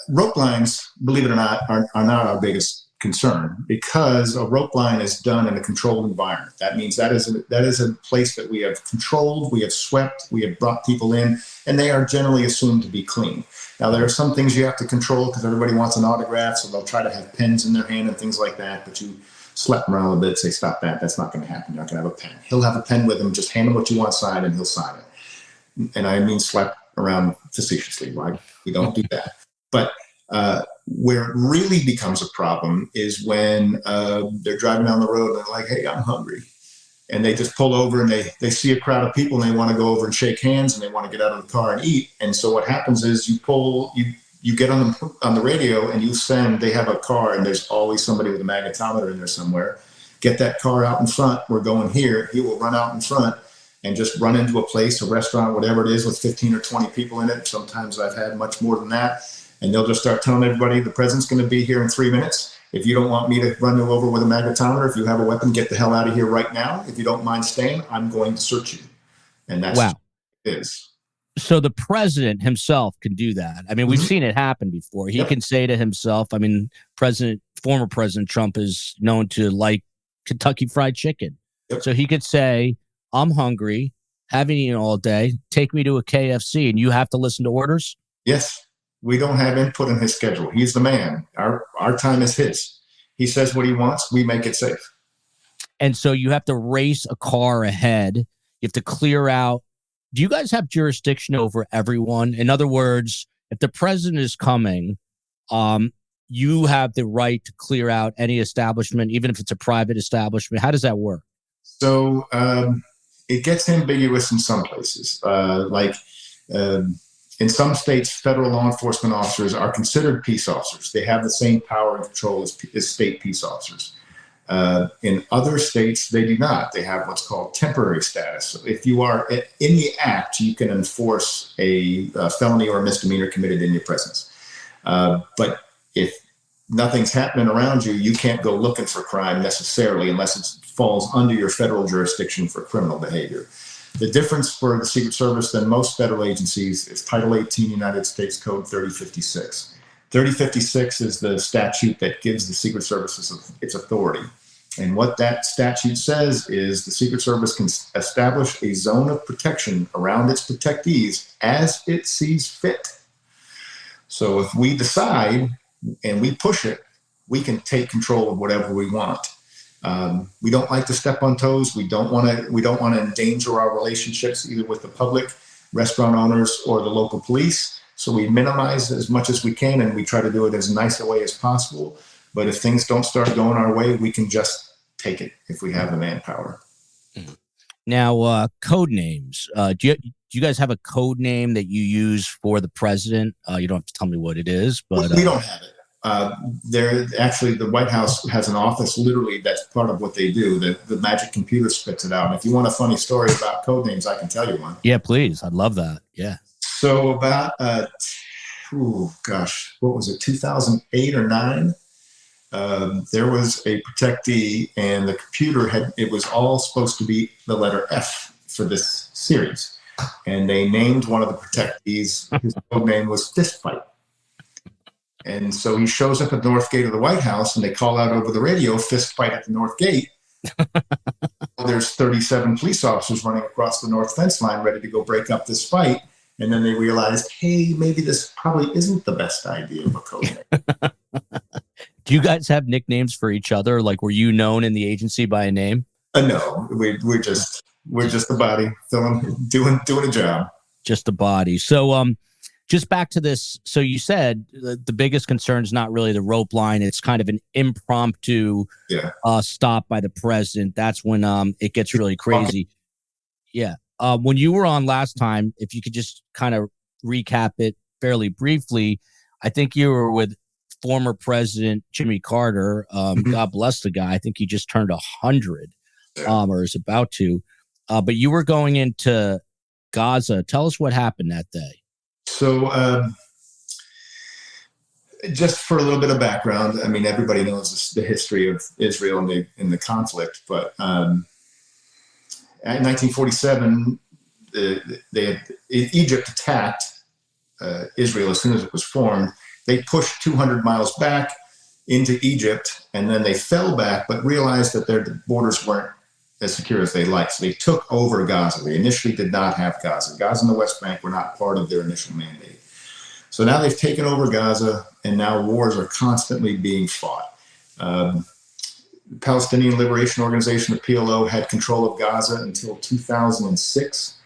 rope lines, believe it or not, are not our biggest concern, because a rope line is done in a controlled environment. That means that is a place that we have controlled, we have swept, we have brought people in. and they are generally assumed to be clean. Now, there are some things you have to control because everybody wants an autograph, so they'll try to have pens in their hand and things like that, but you slap them around a bit, say, stop that. That's not going to happen. You're not going to have a pen. He'll have a pen with him. Just hand him what you want signed, and he'll sign it. And I mean slap around facetiously. Right? We don't do that. But where it really becomes a problem is when they're driving down the road and they're like, hey, I'm hungry. And they just pull over and they see a crowd of people and they want to go over and shake hands and they want to get out of the car and eat. And so what happens is you get on the radio and you send, they have a car and there's always somebody with a magnetometer in there somewhere. Get that car out in front. We're going here. He will run out in front and just run into a place, a restaurant, whatever it is, with 15 or 20 people in it. Sometimes I've had much more than that. And they'll just start telling everybody the president's going to be here in 3 minutes. If you don't want me to run you over with a magnetometer, if you have a weapon, get the hell out of here right now. If you don't mind staying, I'm going to search you. And that's wow. What it is. So the president himself can do that. I mean, we've seen it happen before. He can say to himself, I mean, former President Trump is known to like Kentucky Fried Chicken. Yep. So he could say, I'm hungry, haven't eaten all day, take me to a KFC, and you have to listen to orders? Yes. We don't have input in his schedule. He's the man. Our time is his. He says what he wants. We make it safe. And so you have to race a car ahead. You have to clear out. Do you guys have jurisdiction over everyone? In other words, if the president is coming, you have the right to clear out any establishment, even if it's a private establishment. How does that work? So it gets ambiguous in some places. In some states, federal law enforcement officers are considered peace officers. They have the same power and control as state peace officers. In other states, they do not. They have what's called temporary status. So if you are in the act, you can enforce a felony or a misdemeanor committed in your presence. But if nothing's happening around you, you can't go looking for crime necessarily unless it falls under your federal jurisdiction for criminal behavior. The difference for the Secret Service than most federal agencies is Title 18 United States Code 3056. 3056 is the statute that gives the Secret Service its authority. And what that statute says is the Secret Service can establish a zone of protection around its protectees as it sees fit. So if we decide and we push it, we can take control of whatever we want. We don't like to step on toes. We don't want to endanger our relationships either with the public, restaurant owners, or the local police. So we minimize as much as we can, and we try to do it as nice a way as possible. But if things don't start going our way, we can just take it if we have the manpower. Now, code names. Do you guys have a code name that you use for the president? You don't have to tell me what it is, but we don't have it. The White House has an office, literally, that's part of what they do. The magic computer spits it out. And if you want a funny story about code names, I can tell you one. Yeah, please. I'd love that. Yeah. So about, what was it, 2008 or 9? There was a protectee, and the computer it was all supposed to be the letter F for this series. And they named one of the protectees, his code name was Fist Fight. And so he shows up at the North Gate of the White House, and they call out over the radio, fist fight at the North Gate. There's 37 police officers running across the north fence line ready to go break up this fight. And then they realized, hey, maybe this probably isn't the best idea of a code name. Do you guys have nicknames for each other? Like, were you known in the agency by a name? No, we're just the body, doing a job. Just a body. So, just back to this. So you said the biggest concern is not really the rope line. It's kind of an impromptu stop by the president. That's when it gets really crazy. Yeah. When you were on last time, if you could just kind of recap it fairly briefly, I think you were with former President Jimmy Carter. God bless the guy. I think he just turned 100 or is about to. But you were going into Gaza. Tell us what happened that day. So just for a little bit of background, I mean, everybody knows the history of Israel and the conflict, but in 1947, Egypt attacked Israel as soon as it was formed. They pushed 200 miles back into Egypt, and then they fell back, but realized that their borders weren't as secure as they like. So they took over Gaza. They initially did not have Gaza. Gaza and the West Bank were not part of their initial mandate. So now they've taken over Gaza, and now wars are constantly being fought. The Palestinian Liberation Organization, the PLO, had control of Gaza until 2006.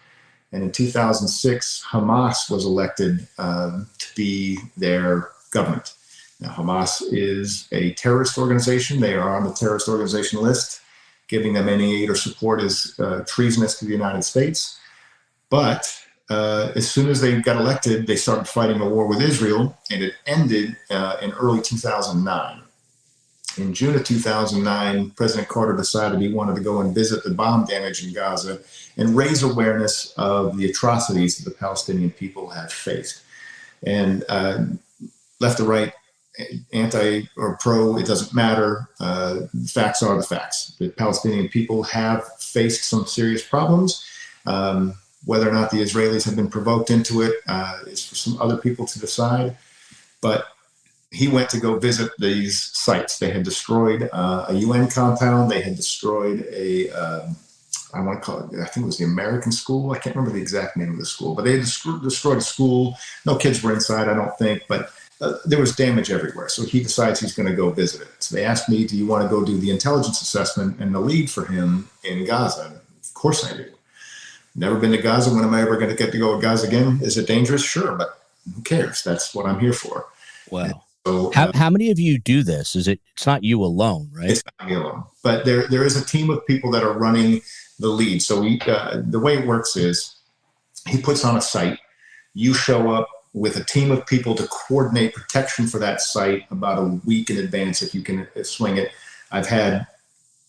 And in 2006, Hamas was elected to be their government. Now, Hamas is a terrorist organization. They are on the terrorist organization list. Giving them any aid or support is treasonous to the United States. But as soon as they got elected, they started fighting a war with Israel, and it ended in early 2009. In June of 2009, President Carter decided he wanted to go and visit the bomb damage in Gaza and raise awareness of the atrocities that the Palestinian people have faced. And left or right, anti or pro, it doesn't matter. Facts are the facts. The Palestinian people have faced some serious problems. Whether or not the Israelis have been provoked into it is for some other people to decide. But he went to go visit these sites. They had destroyed a UN compound. They had destroyed I want to call it, I think it was the American School. I can't remember the exact name of the school, but they had destroyed a school. No kids were inside, I don't think, but there was damage everywhere. So he decides he's going to go visit it. So they asked me, do you want to go do the intelligence assessment and the lead for him in Gaza? Of course I do. Never been to Gaza. When am I ever going to get to go to Gaza again? Is it dangerous? Sure, but who cares? That's what I'm here for. Wow. So, how many of you do this? It's not you alone, right? It's not me alone, but there is a team of people that are running the lead. So the way it works is he puts on a site. You show up with a team of people to coordinate protection for that site about a week in advance if you can swing it. I've had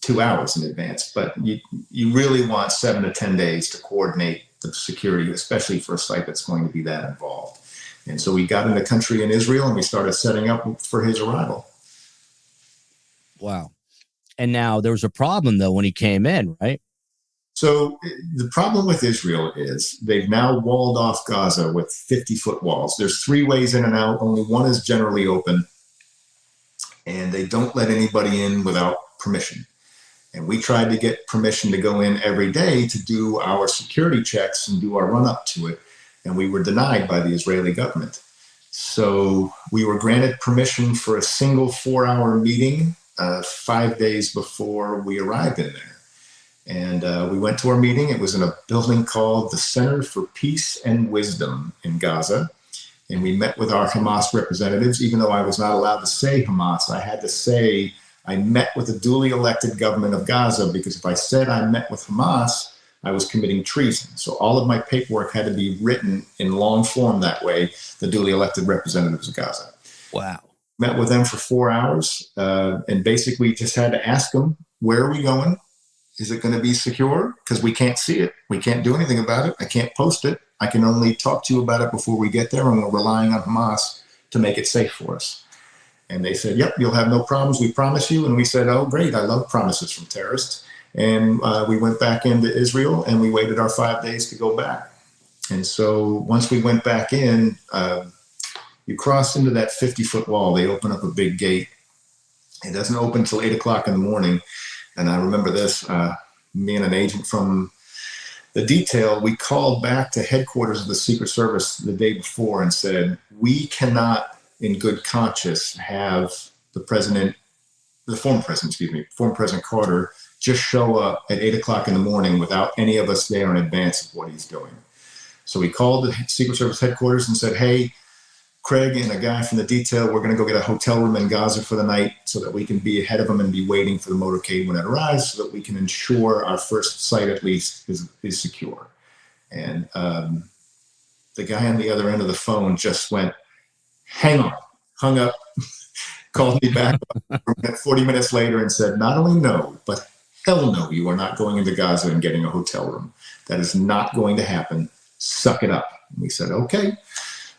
2 hours in advance, but you really want 7 to 10 days to coordinate the security, especially for a site that's going to be that involved. And so we got in the country in Israel and we started setting up for his arrival. Wow. And now there was a problem, though, when he came in, right? So the problem with Israel is they've now walled off Gaza with 50-foot walls. There's 3 ways in and out. Only one is generally open. And they don't let anybody in without permission. And we tried to get permission to go in every day to do our security checks and do our run-up to it. And we were denied by the Israeli government. So we were granted permission for a single 4-hour meeting 5 days before we arrived in there. And we went to our meeting. It was in a building called the Center for Peace and Wisdom in Gaza. And we met with our Hamas representatives. Even though I was not allowed to say Hamas, I had to say I met with the duly elected government of Gaza, because if I said I met with Hamas, I was committing treason. So all of my paperwork had to be written in long form that way, the duly elected representatives of Gaza. Wow. Met with them for 4 hours and basically just had to ask them, where are we going? Is it going to be secure? Because we can't see it. We can't do anything about it. I can't post it. I can only talk to you about it before we get there, and we're relying on Hamas to make it safe for us. And they said, yep, you'll have no problems. We promise you. And we said, oh, great. I love promises from terrorists. And we went back into Israel and we waited our 5 days to go back. And so once we went back in, you cross into that 50-foot wall. They open up a big gate. It doesn't open until 8 o'clock in the morning. And I remember this, me and an agent from the detail, we called back to headquarters of the Secret Service the day before and said, we cannot in good conscience have the former President Carter just show up at 8 o'clock in the morning without any of us there in advance of what he's doing. So we called the Secret Service headquarters and said, hey, Craig and a guy from the detail, we're going to go get a hotel room in Gaza for the night so that we can be ahead of them and be waiting for the motorcade when it arrives so that we can ensure our first site at least is secure. And the guy on the other end of the phone just went, hang on, hung up, called me back 40 minutes later and said, not only no, but hell no, you are not going into Gaza and getting a hotel room. That is not going to happen. Suck it up. And we said, okay.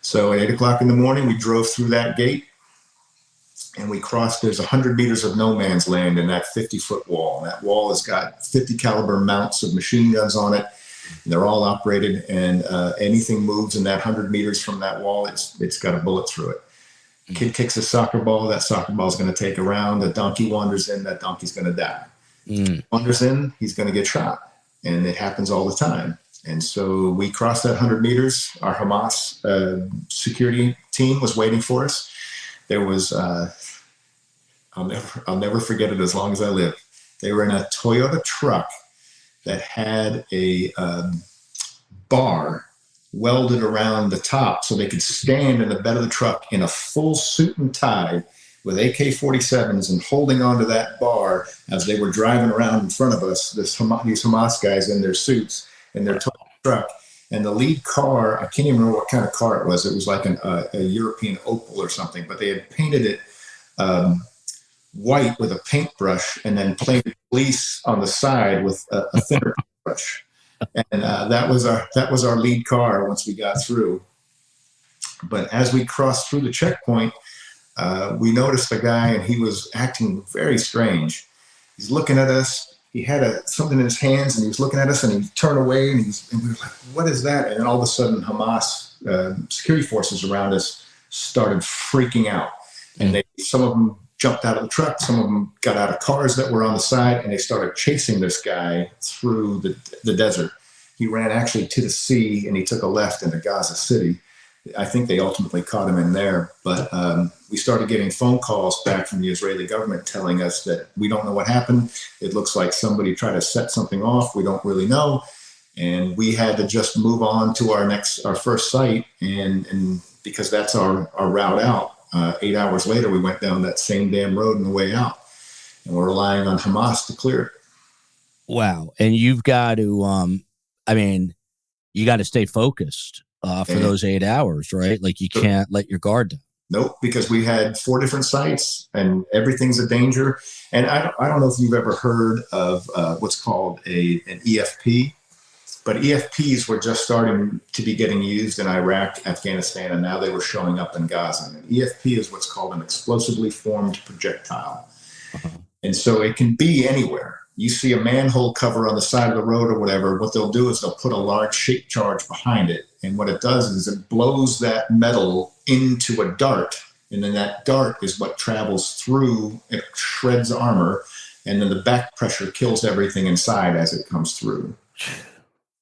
So at 8 o'clock in the morning, we drove through that gate and we crossed. There's 100 meters of no man's land in that 50-foot wall. And that wall has got 50 caliber mounts of machine guns on it. And they're all operated, and anything moves in that 100 meters from that wall, it's got a bullet through it. Kid kicks a soccer ball, that soccer ball is going to take a round. A donkey wanders in, that donkey's going to die. Wanders in, he's going to get shot. And it happens all the time. And so we crossed that 100 meters. Our Hamas security team was waiting for us. There was, I'll never forget it as long as I live. They were in a Toyota truck that had a bar welded around the top so they could stand in the bed of the truck in a full suit and tie with AK-47s and holding onto that bar as they were driving around in front of us, these Hamas guys in their suits in their Toyota truck. And the lead car, I can't even remember what kind of car it was. It was like a European Opel or something, but they had painted it white with a paintbrush and then painted police on the side with a thinner paintbrush. And that was our lead car once we got through. But as we crossed through the checkpoint, we noticed a guy, and he was acting very strange. He's looking at us. He had something in his hands, and he was looking at us, and he turned away, and we were like, what is that? And then all of a sudden, Hamas security forces around us started freaking out. And some of them jumped out of the truck. Some of them got out of cars that were on the side, and they started chasing this guy through the desert. He ran actually to the sea, and he took a left into Gaza City. I think they ultimately caught him in there. But we started getting phone calls back from the Israeli government telling us that we don't know what happened. It looks like somebody tried to set something off. We don't really know. And we had to just move on to our first site. And because that's our route out, 8 hours later, we went down that same damn road on the way out. And we're relying on Hamas to clear it. Wow. And you've got to, you got to stay focused for those 8 hours, right? Like you can't let your guard down. Nope, because we had 4 different sites and everything's a danger. And I don't know if you've ever heard of what's called an EFP, but EFPs were just starting to be getting used in Iraq, Afghanistan, and now they were showing up in Gaza. And EFP is what's called an explosively formed projectile. And so it can be anywhere. You see a manhole cover on the side of the road or whatever, what they'll do is they'll put a large shape charge behind it. And what it does is it blows that metal into a dart. And then that dart is what travels through, it shreds armor. And then the back pressure kills everything inside as it comes through.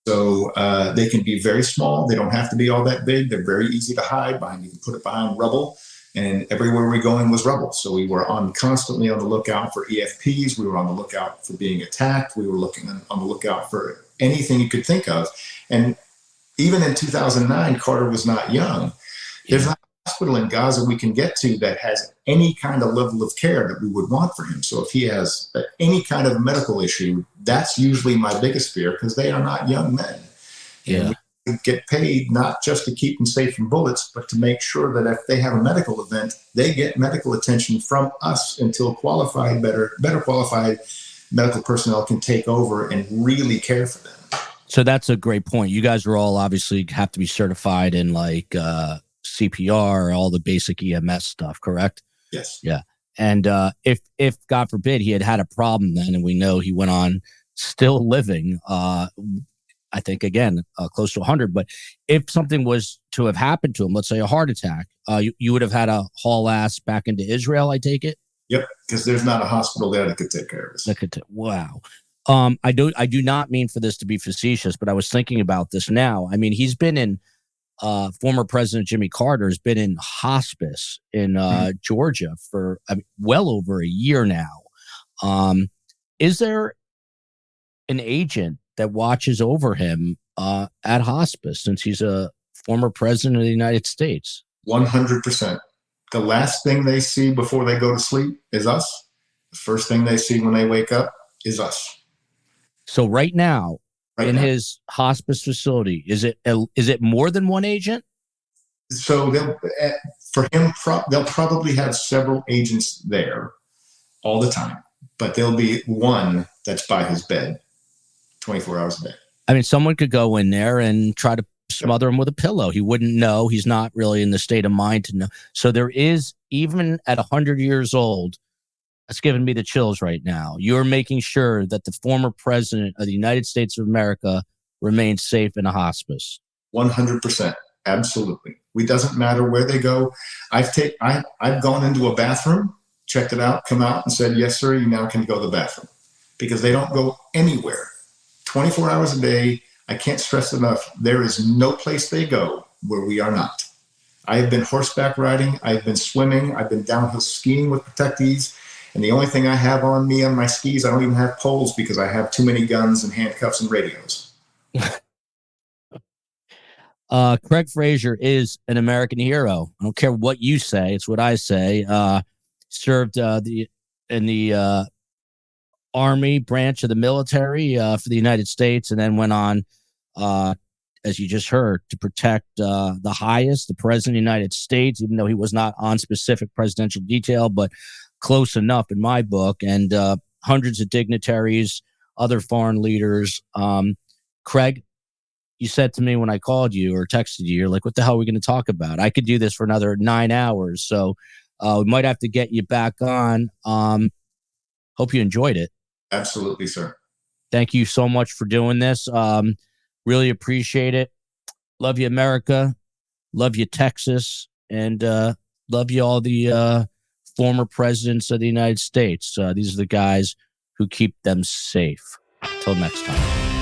So they can be very small. They don't have to be all that big. They're very easy to hide behind. You can put it behind rubble. And everywhere we're going was rubble. So we were constantly on the lookout for EFPs. We were on the lookout for being attacked. We were on the lookout for anything you could think of. And even in 2009, Carter was not young. There's not a hospital in Gaza we can get to that has any kind of level of care that we would want for him. So if he has any kind of medical issue, that's usually my biggest fear because they are not young men. Yeah. And get paid not just to keep them safe from bullets, but to make sure that if they have a medical event, they get medical attention from us until better qualified medical personnel can take over and really care for them. So that's a great point. You guys are all obviously have to be certified in like CPR, all the basic EMS stuff, correct? Yes. Yeah. And if God forbid he had a problem then, and we know he went on still living, I think, again, close to 100. But if something was to have happened to him, let's say a heart attack, you would have had to haul ass back into Israel, I take it? Yep, because there's not a hospital there that could take care of us. Wow. I do not mean for this to be facetious, but I was thinking about this now. I mean, he's been in, former President Jimmy Carter has been in hospice in Georgia for well over a year now. Is there an agent that watches over him at hospice since he's a former president of the United States? 100%. The last thing they see before they go to sleep is us. The first thing they see when they wake up is us. So right now, his hospice facility, is it more than one agent? So they'll probably have several agents there all the time, but there'll be one that's by his bed 24 hours a day. I mean, someone could go in there and try to smother him with a pillow. He wouldn't know. He's not really in the state of mind to know. So there is, even at 100 years old, that's giving me the chills right now. You're making sure that the former president of the United States of America remains safe in a hospice. 100%. Absolutely. It doesn't matter where they go. I've gone into a bathroom, checked it out, come out and said, yes, sir, you now can go to the bathroom. because they don't go anywhere. 24 hours a day. I can't stress enough. There is no place they go where we are not. I have been horseback riding. I've been swimming. I've been downhill skiing with protectees. And the only thing I have on me on my skis, I don't even have poles because I have too many guns and handcuffs and radios. Craig Fraser is an American hero. I don't care what you say. It's what I say. Served in the Army branch of the military for the United States, and then went on, as you just heard, to protect the highest, the President of the United States, even though he was not on specific presidential detail, but close enough in my book, and hundreds of dignitaries, other foreign leaders. Craig, you said to me when I called you or texted you, you're like, what the hell are we going to talk about? I could do this for another 9 hours. So we might have to get you back on. Hope you enjoyed it. Absolutely, sir. Thank you so much for doing this. Really appreciate it. Love you, America. Love you, Texas. And love you, all the former presidents of the United States. These are the guys who keep them safe. Till next time.